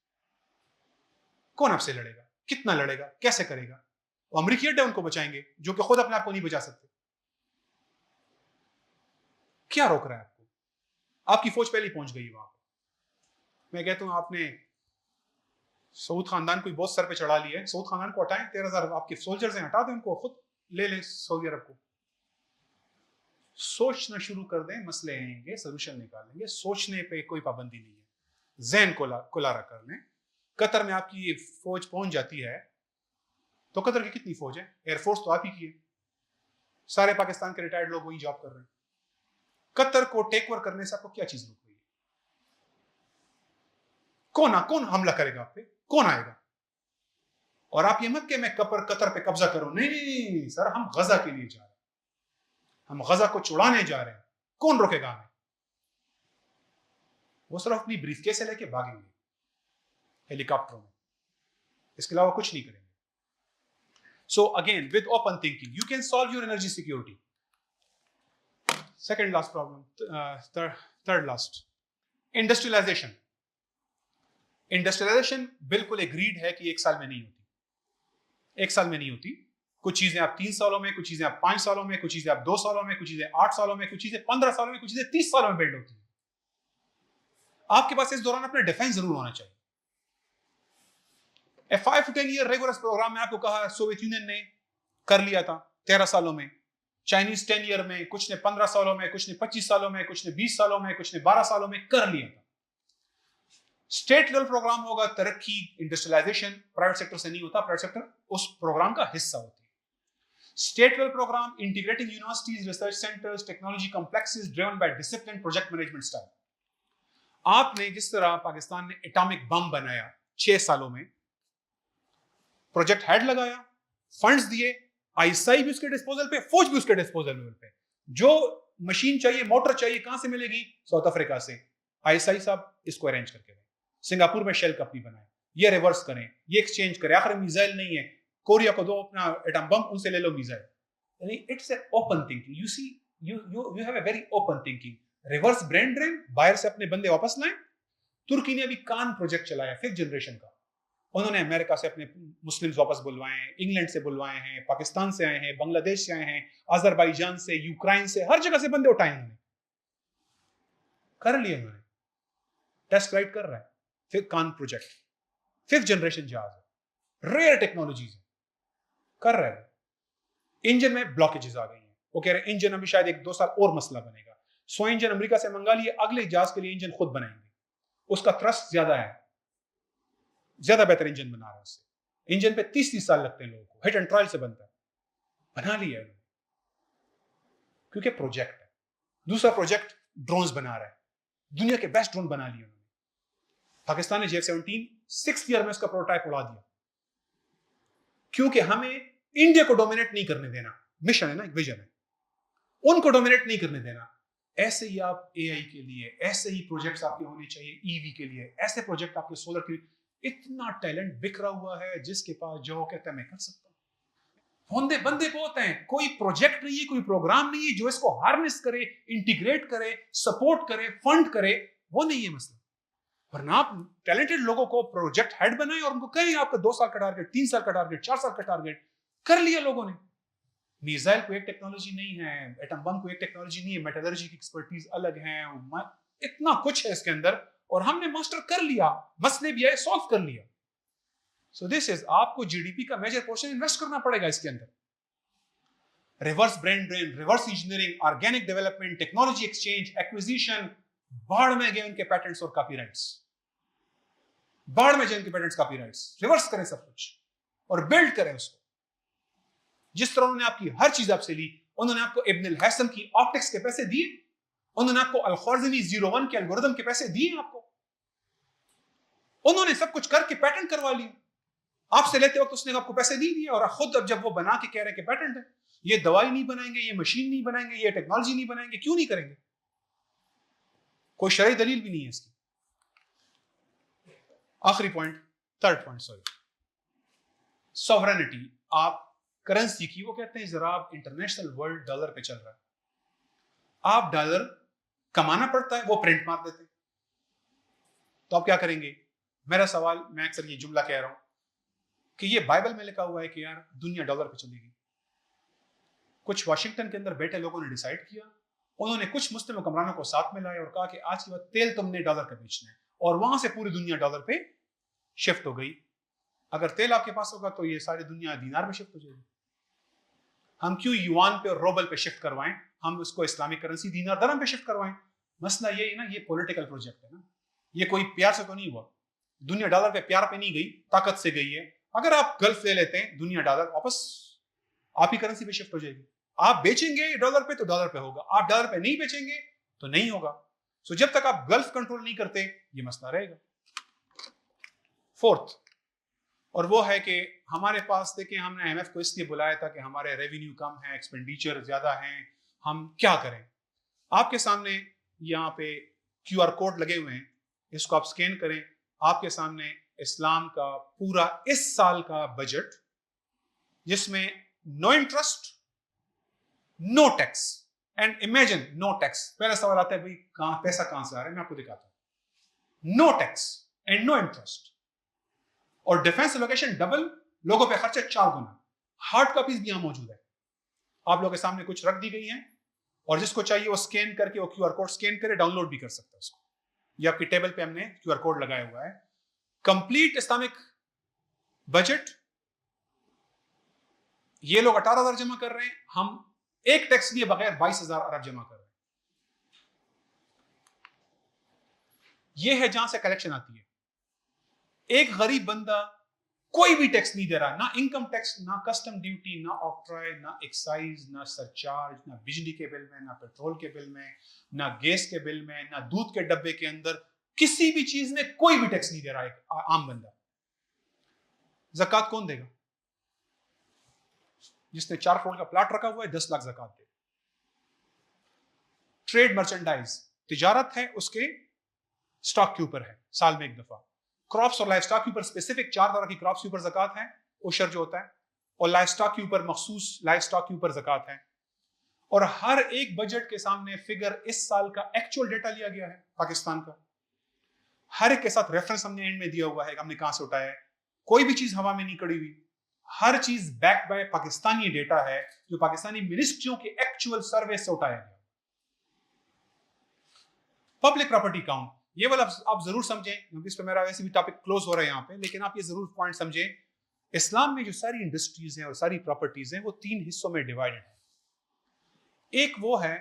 कौन आपसे लड़ेगा? कितना लड़ेगा? कैसे करेगा? वो अमरीकी अड्डे उनको बचाएंगे जो कि खुद अपने आप को नहीं बचा सकते। क्या रोक रहा है आपको? आपकी फौज पहले ही पहुंच गई वहां पर। मैं कहता हूं आपने सऊद खानदान को बहुत सर पे चढ़ा लिया है, सऊद खानदान को हटाएं, 13,000 आपके सोल्जर्स हैं, हटा दें उनको, खुद ले लें सऊदी अरब को। सोचना शुरू कर दें, मसले आएंगे, सोल्यूशन निकालेंगे, सोचने पे कोई पाबंदी नहीं है, जहन को खुला कर लें। कतर में आपकी फौज पहुंच जाती है, तो कतर की कितनी फौज है? एयरफोर्स तो आप ही की है, सारे पाकिस्तान के रिटायर्ड लोग वहीं जॉब कर रहे हैं। कतर को टेक ओवर करने से आपको क्या चीज रोक रही है? कौन हमला करेगा आप पे? कौन आएगा? और आप ये मत कि मैं कतर पे कब्जा करूं, नहीं सर, हम गजा के लिए जा रहे हैं, हम गजा को छुड़ाने जा रहे हैं, कौन रोकेगा हमें? वो सिर्फ अपनी ब्रीफकेस से लेके भागेंगे हेलीकॉप्टरों में, इसके अलावा कुछ नहीं करेंगे। So again, with open thinking, you can solve your energy security. Second last problem, third last, industrialization. Industrialization बिल्कुल agreed है कि एक साल में नहीं होती, एक साल में नहीं होती। कुछ चीजें आप 3 सालों में, कुछ चीजें आप 5 सालों में, कुछ चीजें आप 2 सालों में, कुछ चीजें 8 सालों में, कुछ चीजें 15 सालों में, कुछ चीजें 30 सालों में बिल्ड होती है। आपके पास इस दौरान अपना डिफेंस जरूर होना चाहिए। A 5 to 10 year rigorous programme में आपको कहा सोवियत यूनियन ने कर लिया था 13 सालों में, चाइनीज 10 ईयर में, कुछ ने 15 सालों में, कुछ ने 25 सालों में, कुछ ने 20 सालों में, कुछ ने 12 सालों में कर लिया था। स्टेट लेवल प्रोग्राम होगा तरक्की, इंडस्ट्रियलाइजेशन, प्राइवेट सेक्टर से नहीं होता, प्राइवेट सेक्टर उस प्रोग्राम का हिस्सा होती है। State level programme integrating universities, research centres, technology complexes driven by discipline project management style. आपने जिस तरह पाकिस्तान ने एटॉमिक बम बनाया 6 सालों में, प्रोजेक्ट हेड लगाया, फंड्स दिए, आईएसआई भी उसके डिस्पोजल पे, फौज भी उसके डिस्पोजल पे, जो मशीन चाहिए, मोटर चाहिए, कहां से मिलेगी? साउथ अफ्रीका से। आईएसआई साहब इसको अरेंज करके दें, सिंगापुर में शेल कंपनी बनाए, ये रिवर्स करें, ये एक्सचेंज करें, आखिर मिसाइल नहीं है, कोरिया को दो अपना एटम बम, उनसे ले लो मिसाइल। यानी it's a open thinking, you see, you have a very open thinking. Reverse brain drain, बाहर से अपने बंदे वापस लाएं। तुर्की ने अभी कान प्रोजेक्ट चलाया 5th जनरेशन का, उन्होंने अमेरिका से अपने मुस्लिम्स वापस बुलवाए हैं, इंग्लैंड से बुलवाए हैं, पाकिस्तान से आए हैं, बांग्लादेश से आए हैं, अजरबैजान से, यूक्रेन से, हर जगह से बंदे उठाए उन्होंने, कर लिए उन्होंने, टेस्ट राइट कर रहा है। फिर कान प्रोजेक्ट 5th जनरेशन जहाज है, रेयर टेक्नोलॉजीज है, कर रहा है। इंजन में ब्लॉकेजेस आ गई हैं, वो कह रहे हैं इंजन अभी शायद 1-2 साल और मसला बनेगा। 100 इंजन अमेरिका से मंगा लिए, अगले जहाज के लिए इंजन खुद बनाएंगे, उसका थ्रस्ट ज्यादा है, ज्यादा बेहतर इंजन बना रहा है उससे। इंजन पे 30-30 साल लगते हैं लोगों को, हिट एंड ट्रायल से बनता है, बना लिया है क्योंकि प्रोजेक्ट है। दूसरा प्रोजेक्ट ड्रोन्स बना रहा है, दुनिया के बेस्ट ड्रोन बना लिए उन्होंने। पाकिस्तान ने J17 6th ईयर में उसका प्रोटोटाइप उड़ा दिया, क्योंकि हमें इंडिया को डोमिनेट नहीं करने देना, मिशन है ना, एक विजन है, उनको डोमिनेट नहीं करने देना। ऐसे ही आप एआई के लिए, ऐसे ही प्रोजेक्ट्स आपके होने चाहिए, ईवी के लिए, ऐसे प्रोजेक्ट आपके सोलर के लिए, इतना टैलेंट बिखरा हुआ है, जिसके पास जो कहता है मैं कर सकता हूं। बंदे बंदे बहुत हैं, कोई प्रोजेक्ट नहीं है, कोई प्रोग्राम नहीं है जो इसको हार्नेस करे, इंटीग्रेट करे, सपोर्ट करे, फंड करे, वो नहीं है मसला। वरना आप टैलेंटेड लोगों को प्रोजेक्ट हेड बनाए और उनको कहें आपका 2 साल का टारगेट, 3 साल का टारगेट, 4 साल का टारगेट, कर लिया लोगों ने। मिसाइल को एक टेक्नोलॉजी नहीं है, एटम बम को एक टेक्नोलॉजी नहीं है, मेटलर्जी की एक्सपर्टीज अलग है, इतना कुछ है इसके अंदर, और हमने मास्टर कर लिया, मसले भी है, सॉल्व कर लिया। सो दिस इज, आपको जीडीपी का मेजर पोर्शन इन्वेस्ट करना पड़ेगा इसके अंदर। Reverse brain drain, reverse engineering, organic development, technology exchange, acquisition, बाढ़ में गए उनके पैटेंट्स और कॉपीराइट्स, बाढ़ में गए उनके पैटेंट्स कॉपीराइट्स, रिवर्स करें सब कुछ और बिल्ड करें उसको। जिस तरह उन्होंने आपकी हर चीज आपसे ली, उन्होंने आपको इब्न अल हैसम की ऑप्टिक्स के पैसे दिए, उन्होंने आपको अल ख्वारिज़मी 01 के एल्गोरिथम के पैसे दिए आपको, उन्होंने सब कुछ करके पैटेंट करवा लिए आपसे लेते वक्त, उसने आपको पैसे नहीं दिए, और खुद अब जब वो बना के कह रहे हैं कि पैटेंट है, ये दवाई नहीं बनाएंगे, ये मशीन नहीं बनाएंगे, ये टेक्नोलॉजी नहीं बनाएंगे, क्यों नहीं करेंगे? कोई शरई दलील भी नहीं है इसकी। आखिरी point, third point, sorry, sovereignty. आप करेंसी की, वो कहते हैं जरा आप इंटरनेशनल वर्ल्ड डॉलर पे चल रहा है, आप डॉलर कमाना पड़ता है, वो प्रिंट मार देते हैं, तो आप क्या करेंगे? मेरा सवाल, मैं अक्सर ये जुमला कह रहा हूं कि ये बाइबल में लिखा हुआ है कि यार दुनिया डॉलर पे चलेगी। कुछ वाशिंगटन के अंदर बैठे लोगों ने डिसाइड किया, उन्होंने कुछ मुस्लिम हुक्मरानों को साथ में लाया और कहा कि आज के बाद तेल तुमने डॉलर का बेचना है, और वहां से पूरी दुनिया डॉलर पे शिफ्ट हो गई। अगर तेल आपके पास होगा तो ये सारी दुनिया दीनार में शिफ्ट हो जाएगी। हम क्यों युआन पे और रोबल पे शिफ्ट करवाएं, हम उसको इस्लामिक करेंसी दीनार दरहम पे शिफ्ट करवाएं? मसला ये है ना, ये पॉलिटिकल प्रोजेक्ट है ना, ये कोई प्यार से तो नहीं हुआ। दुनिया डॉलर पे प्यार पे नहीं गई, ताकत से गई है। अगर आप गल्फ ले लेते हैं, दुनिया डॉलर वापस आप ही करेंसी पे शिफ्ट हो जाएगी। आप बेचेंगे डॉलर पे तो डॉलर पे होगा, आप डॉलर पे नहीं बेचेंगे तो नहीं होगा। सो जब तक आप गल्फ कंट्रोल नहीं करते, ये मसला रहेगा। फोर्थ, और वो है कि हमारे पास, देखिए, हमने IMF को इसलिए बुलाया था कि हमारे रेवेन्यू कम है, एक्सपेंडिचर ज्यादा है, हम क्या करें? आपके सामने यहाँ पे QR कोड लगे हुए हैं, इसको आप स्कैन करें। आपके सामने इस्लाम का पूरा इस साल का बजट, जिसमें no interest, no tax and imagine no tax. पहला सवाल आता है, भाई पैसा कहां से आ रहा है? मैं आपको दिखाता हूं। No tax and no interest, और डिफेंस एलोकेशन डबल, लोगों पे खर्चे 4 गुना। हार्ड कॉपीज भी यहां मौजूद है, आप लोगों के सामने कुछ रख दी गई हैं, और जिसको चाहिए वो स्कैन करके, वो QR कोड स्कैन करे, डाउनलोड भी कर सकता है उसको। ये आपकी टेबल पे हमने QR कोड लगाया हुआ है। कंप्लीट इस्लामिक बजट, ये लोग 18,000 जमा कर रहे हैं, हम एक टैक्स लिए बगैर 22,000 अरब जमा कर रहे हैं। ये है जहां से कलेक्शन आती है। एक गरीब बंदा कोई भी टैक्स नहीं दे रहा, ना इनकम टैक्स, ना कस्टम ड्यूटी, ना ऑक्ट्रॉय, ना एक्साइज, ना सरचार्ज, ना बिजली के बिल में, ना पेट्रोल के बिल में, ना गैस के बिल में, ना दूध के डब्बे के अंदर, किसी भी चीज में कोई भी टैक्स नहीं दे रहा है आम बंदा। ज़कात कौन देगा? जिसने 4 करोड़ का प्लाट रखा हुआ है, 10 लाख ज़कात दे। ट्रेड मर्चेंडाइज, तिजारत है, उसके स्टॉक के ऊपर है, साल में एक दफा। क्रॉप्स और लाइफ स्टॉक के ऊपर स्पेसिफिक 4 तरह की क्रॉप्स के ऊपर ज़कात है, उशर जो होता है, और लाइफ स्टॉक के ऊपर मखसूस लाइफ स्टॉक के ऊपर ज़कात है। और हर एक बजट के सामने फिगर इस साल का एक्चुअल डेटा लिया गया है पाकिस्तान का, हर एक के साथ रेफरेंस हमने एंड में दिया हुआ है, हमने कहां से उठाया है। कोई भी चीज हवा में नहीं कड़ी हुई, हर चीज बैक्ड बाय पाकिस्तानी डेटा है, जो पाकिस्तानी मिनिस्ट्रियों के एक्चुअल सर्वे से उठाया गया। पब्लिक प्रॉपर्टी काउंट, ये वाला आप जरूर समझें, क्योंकि इस पे मेरा वैसे भी टॉपिक क्लोज हो रहा है यहाँ पे, लेकिन आप ये जरूर पॉइंट समझें। इस्लाम में जो सारी इंडस्ट्रीज हैं और सारी प्रॉपर्टीज हैं, वो 3 हिस्सों में डिवाइडेड है। एक वो है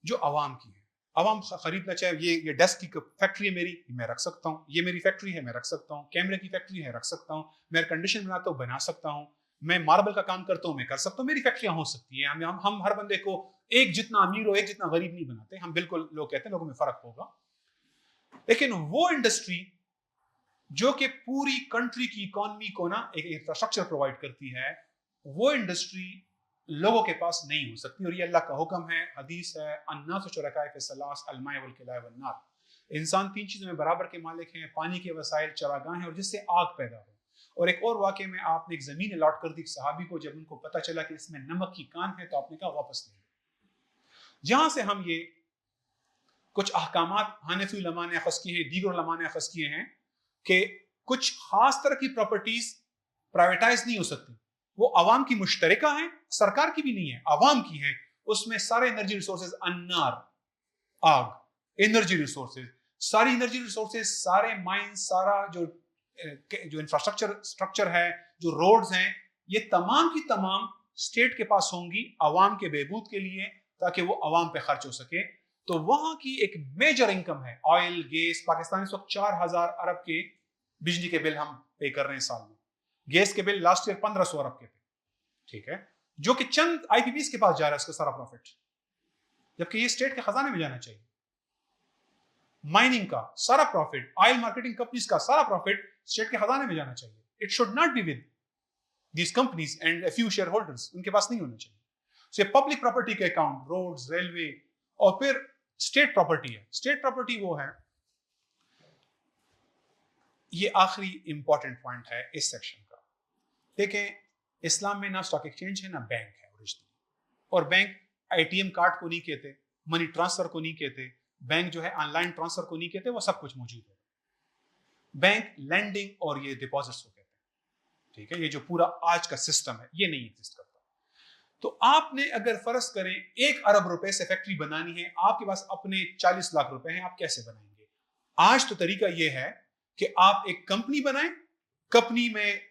जो आवाम की है, आवाम खरीदना चाहे, ये डेस्क की फैक्ट्री है मेरी, मैं रख सकता हूँ, ये मेरी फैक्ट्री है, मैं रख सकता हूँ, कैमरे की फैक्ट्री है, रख सकता हूँ, मैं एयर कंडीशन बनाता हूँ, बना सकता हूँ, मैं मार्बल का काम करता हूँ, मैं कर सकता हूँ, मेरी फैक्ट्रियां हो सकती हैं। हम हर बंदे को एक जितना अमीर हो, एक जितना गरीब नहीं बनाते हम, बिल्कुल, लोग कहते हैं लोगों में फर्क होगा। लेकिन वो इंडस्ट्री जो कि पूरी कंट्री की इकोनॉमी को ना एक इंफ्रास्ट्रक्चर प्रोवाइड करती है, वो इंडस्ट्री लोगों के पास नहीं हो सकती। और ये अल्लाह का हुक्म है, हदीस है, अन्नासु शुरकाए फी सलास, अल-माए वल किलाए वन नार। इंसान 3 चीज़ों में बराबर के मालिक हैं, पानी के वसाइल, चरागाहें और जिससे आग पैदा हो। और एक और वाक़े में आपने एक ज़मीन अलॉट कर दी सहाबी को, जब उनको पता चला कि इसमें नमक की कान है तो आपने कहा वापस ले लो। जहाँ से हम ये कुछ अहकामात हनफी उलमा ने अख़ज़ किए हैं, दीगर उलमा ने अख़ज़ किए हैं कि कुछ खास तरह की प्रॉपर्टीज प्राइवेटाइज नहीं हो सकती, वो अवाम की मुश्तरका है, सरकार की भी नहीं है, अवाम की है। उसमें सारे एनर्जी रिसोर्सेज, अन्नार आग, एनर्जी रिसोर्सेज, सारी एनर्जी रिसोर्सेज, सारे माइंस, सारा जो इंफ्रास्ट्रक्चर स्ट्रक्चर है, जो रोड्स हैं, ये तमाम की तमाम स्टेट के पास होंगी अवाम के बहबूद के लिए, ताकि वो अवाम पे खर्च हो सके। तो वहां की एक मेजर इनकम है ऑयल, गैस। पाकिस्तान इस वक्त 4000 अरब के बिजली के बिल हम पे कर रहे हैं साल में। गैस के बिल लास्ट ईयर 1500 अरब के थे, ठीक है, जो कि चंद आईपीपीज के पास जा रहा है उसका सारा प्रॉफिट, जबकि ये स्टेट के खजाने में जाना चाहिए। माइनिंग का सारा प्रॉफिट, ऑयल मार्केटिंग कंपनीज का सारा प्रॉफिट स्टेट के खजाने में जाना चाहिए। It should not be with these companies and a few share holders, उनके पास नहीं होना चाहिए। सो पब्लिक प्रॉपर्टी के अकाउंट, रोड्स, रेलवे, और फिर स्टेट प्रॉपर्टी है। स्टेट प्रॉपर्टी वो है, ये आखिरी इंपॉर्टेंट पॉइंट है इस सेक्शन का। देखें, इस्लाम में ना स्टॉक एक्सचेंज है ना बैंक है ओरिजिनली, और बैंक एटीएम कार्ड को नहीं कहते, मनी ट्रांसफर को नहीं कहते, बैंक जो है ऑनलाइन ट्रांसफर को नहीं कहते, वो सब कुछ मौजूद है। बैंक लैंडिंग और ये डिपॉजिट्स को कहते हैं, ठीक है। ये जो पूरा आज का सिस्टम है ये नहीं एग्जिस्ट करता। तो आपने अगर फर्ज करें 1 अरब रुपए से फैक्ट्री बनानी है, आपके पास अपने 40 लाख रुपए हैं, आप कैसे बनाएंगे? आज तो तरीका यह है कि आप एक कंपनी बनाएं, कंपनी में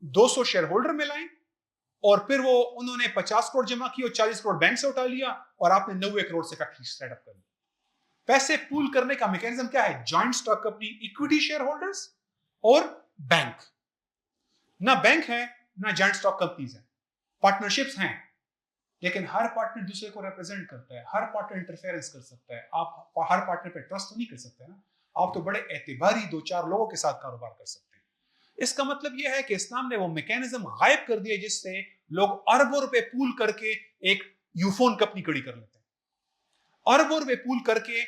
200 शेयर होल्डर मिलाएं, और फिर वो उन्होंने 50 करोड़ जमा किया और 40 करोड़ बैंक से उठा लिया, और आपने 90 करोड़ से फैक्ट्री सेटअप कर ली। पैसे पूल करने का मैकेनिज्म क्या है? Joint stock company, equity share holders और बैंक। ना बैंक है ना जॉइंट स्टॉक कंपनीज है, पार्टनरशिप्स हैं, लेकिन हर पार्टनर दूसरे को रिप्रेजेंट करता है, हर पार्टनर इंटरफेरेंस कर सकता है। आप हर पार्टनर पे ट्रस्ट तो नहीं कर सकते ना, आप तो बड़े एतबारी 2-4 लोगों के साथ कारोबार कर सकते हैं। इसका मतलब यह है कि इस्लाम ने वो मैकेनिज्म गायब कर दिया जिससे लोग अरबों रुपए पूल करके एक यूफोन कंपनी खड़ी कर लेते हैं, अरबों रुपए पूल करके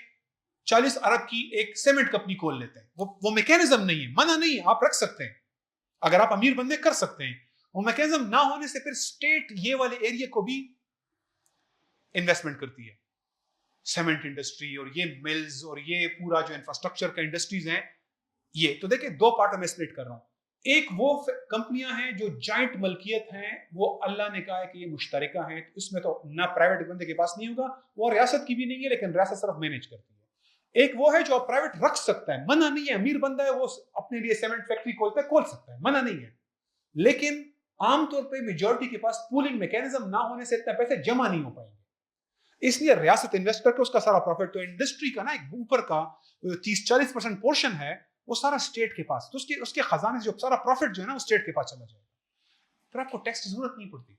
40 अरब की एक सीमेंट कंपनी खोल लेते हैं। वो मैकेनिज्म नहीं है, मना नहीं है, आप रख सकते हैं, अगर आप अमीर बंदे कर सकते हैं। वो मैकेनिज्म ना होने से फिर स्टेट ये वाले एरिया को भी इन्वेस्टमेंट करती है, सीमेंट इंडस्ट्री और ये मिल्स और ये पूरा जो इंफ्रास्ट्रक्चर का इंडस्ट्रीज हैं ये। तो देखिए, 2 पार्ट में स्प्लिट कर रहा हूं। एक वो कंपनियां हैं जो जॉइंट मलकियत हैं, वो अल्लाह ने कहा है कि ये मुश्तरका है, तो इसमें तो ना प्राइवेट बंदे के पास नहीं होगा, वो रियासत की भी नहीं है, लेकिन रियासत सिर्फ मैनेज करती है। एक वो है जो प्राइवेट रख सकता है, मना नहीं है, अमीर बंदा है वो अपने लिए सीमेंट फैक्ट्री खोलता है, खोल सकता है, मना नहीं है। लेकिन आमतौर पर मेजोरिटी के पास पूलिंग मैकेनिज्म ना होने से इतना पैसे जमा नहीं हो पाएंगे, इसलिए रियासत इन्वेस्ट करके उसका सारा प्रॉफिट, तो इंडस्ट्री का ना एक ऊपर का 30-40% पोर्शन है वो सारा स्टेट के पास, तो उसके खजाने से जो सारा प्रॉफिट जो है ना वो स्टेट के पास चला जाएगा, फिर आपको टैक्स की जरूरत नहीं पड़ती।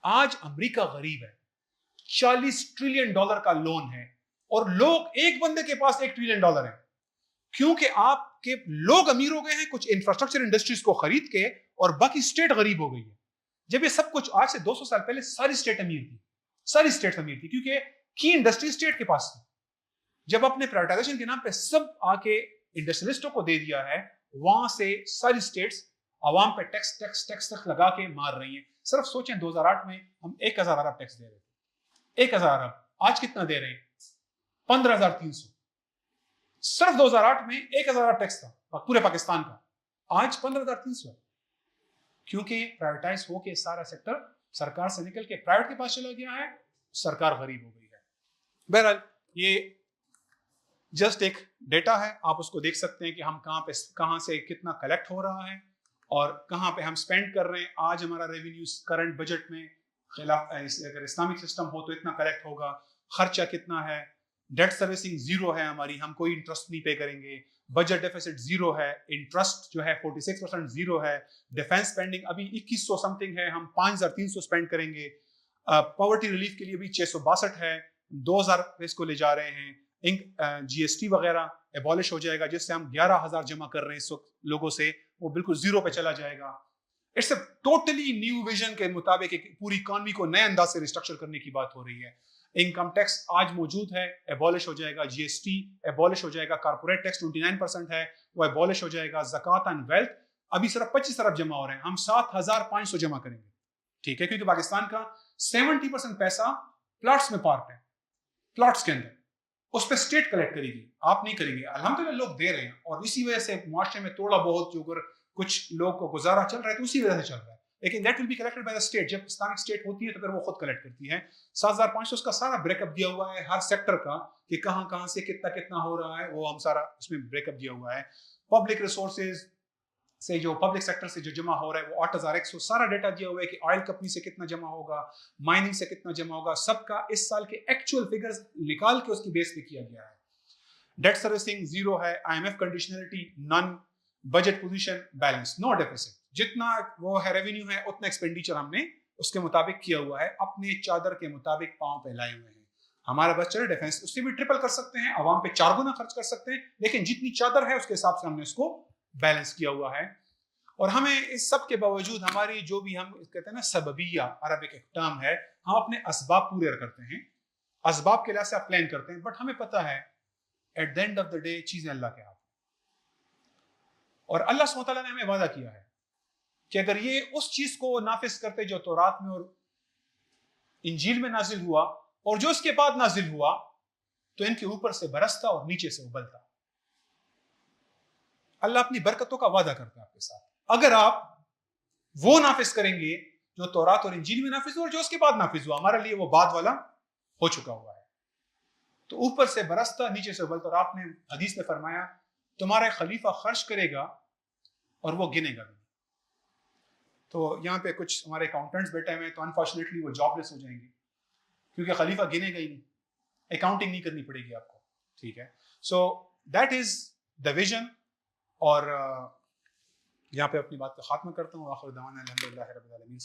आज अमेरिका गरीब है, $40 ट्रिलियन का लोन है, और लोग, एक बंदे के पास $1 ट्रिलियन है, क्योंकि आपके लोग अमीर हो गए हैं कुछ इंफ्रास्ट्रक्चर इंडस्ट्रीज को खरीद के, और बाकी स्टेट गरीब हो गई है। जब ये सब कुछ आज से 200 साल पहले सारी स्टेट अमीर थी, सारी स्टेट अमीर थी, क्योंकि की इंडस्ट्री स्टेट के पास थी। जब अपने प्राइवेटाइजेशन के नाम पे सब आके इंडस्ट्रियलिस्टों को दे दिया है, वहां से सारी स्टेट्स आवाम पे टैक्स टैक्स टैक्स तक लगा के मार रही हैं। सिर्फ सोचें, 2008 में हम 1000 अरब टैक्स दे रहे थे, 1000 अरब, आज कितना दे रहे हैं? 15,300। सिर्फ 2008 में 1000 अरब टैक्स था पूरे पाकिस्तान का, आज 15,300, क्योंकि प्राइवेटाइज होके सारा सेक्टर सरकार से निकल के प्राइवेट के पास चला गया है, सरकार गरीब हो गई है। बहरहाल ये जस्ट एक डेटा है, आप उसको देख सकते हैं कि हम कहां से कितना कलेक्ट हो रहा है और कहां पे हम स्पेंड कर रहे हैं। आज हमारा रेवेन्यू करंट बजट में, अगर इस्लामिक सिस्टम हो तो इतना कलेक्ट होगा, खर्चा कितना है, डेट सर्विसिंग 0 है हमारी, हम कोई इंटरेस्ट नहीं पे करेंगे, बजट डेफिसिट 0 है, इंटरेस्ट जो है 46% 0 है, डिफेंस स्पेंडिंग अभी 2100 समथिंग है, हम 5300 स्पेंड करेंगे, पॉवर्टी रिलीफ के लिए भी 662 है, 2000 इसको ले जा रहे हैं, जीएसटी वगैरह एबॉलिश हो जाएगा, जिससे हम 11,000 जमा कर रहे हैं इस वक्त लोगों से, वो बिल्कुल 0 पे चला जाएगा। It's a totally new vision के मुताबिक एक पूरी इकॉनमी को नए अंदाज से रिस्ट्रक्चर करने की बात हो रही है। इनकम टैक्स आज मौजूद है, एबॉलिश हो जाएगा। जीएसटी एबॉलिश हो जाएगा। कारपोरेट टैक्स 29% है, वो एबॉलिश हो जाएगा। ज़कात एंड वेल्थ अभी सिर्फ 25 अरब जमा हो रहे हैं, हम 7,500 जमा करेंगे, ठीक है, क्योंकि पाकिस्तान का 70% पैसा प्लॉट्स में पार्क है, प्लॉट्स के अंदर, उस पर स्टेट कलेक्ट करेगी, आप नहीं करेंगे। अल्हम्दुलिल्लाह लोग दे रहे हैं, और इसी वजह से मुआशरे में थोड़ा बहुत जो अगर कुछ लोग को गुजारा चल रहा है तो उसी वजह से चल रहा है, लेकिन that will be collected by the state. जब इस्लामिक स्टेट होती है तो फिर वो खुद कलेक्ट करती है। 7,500 उसका सारा ब्रेकअप दिया हुआ है हर सेक्टर का, कि कहाँ कहाँ से कितना कितना हो रहा है, वो हम सारा उसमें ब्रेकअप दिया हुआ है। पब्लिक रिसोर्सेज से जो पब्लिक सेक्टर से जो जमा हो रहा है वो 8,100 सारा डेटा दिया हुआ है कि ऑयल कंपनी से कितना जमा होगा, माइनिंग से कितना जमा होगा, सबका इस साल के एक्चुअल फिगर्स निकाल के उसकी बेस पे किया गया है। डेट सर्विसिंग जीरो है, IMF conditionality none, budget position balance, no deficit. जितना वो है रेवेन्यू है उतना एक्सपेंडिचर हमने उसके मुताबिक किया हुआ है, अपने चादर के मुताबिक पांव फैलाए हुए हैं। हमारा बस चले डिफेंस, उससे भी ट्रिपल कर सकते हैं, आवाम पे 4 गुना खर्च कर सकते हैं, लेकिन जितनी चादर है उसके हिसाब से हमने उसको बैलेंस किया हुआ है। और हमें इस सब के बावजूद हमारी जो भी हम कहते हैं ना सबबिया, अरबिक एक टर्म है, हम अपने असबाब पूरे करते हैं, असबाब के लिहाज से आप प्लान करते हैं, बट हमें पता है at the end of the day चीजें अल्लाह के हाथ। और अल्लाह सुब्हानहू व तआला ने हमें वादा किया है कि अगर ये उस चीज को नाफिज करते जो तौरात में और इंजील में नाजिल हुआ और जो इसके बाद नाजिल हुआ, तो इनके ऊपर से बरसता और नीचे से उबलता। अल्लाह अपनी बरकतों का वादा करता है आपके साथ, अगर आप वो नाफिज करेंगे जो तौरात और इंजील में नाफिज हुआ और जो उसके बाद नाफिज हुआ, हमारे लिए वो बाद वाला हो चुका हुआ है। तो ऊपर से बरसता नीचे से उबलता। और आपने हदीस में फरमाया तुम्हारा खलीफा खर्च करेगा और वो गिनेगा भी। तो यहाँ पे कुछ हमारे अकाउंटेंट्स बैठे हुए हैं, तो अनफॉर्चुनेटली वो जॉबलेस हो जाएंगे, क्योंकि खलीफा गिनेगा ही नहीं, अकाउंटिंग नहीं करनी पड़ेगी आपको, ठीक है। So that is the vision. और यहाँ पे अपनी बात का खात्मा करता हूँ। आखिर दावाना अल्हम्दुलिल्लाहि रब्बिल आलमीन।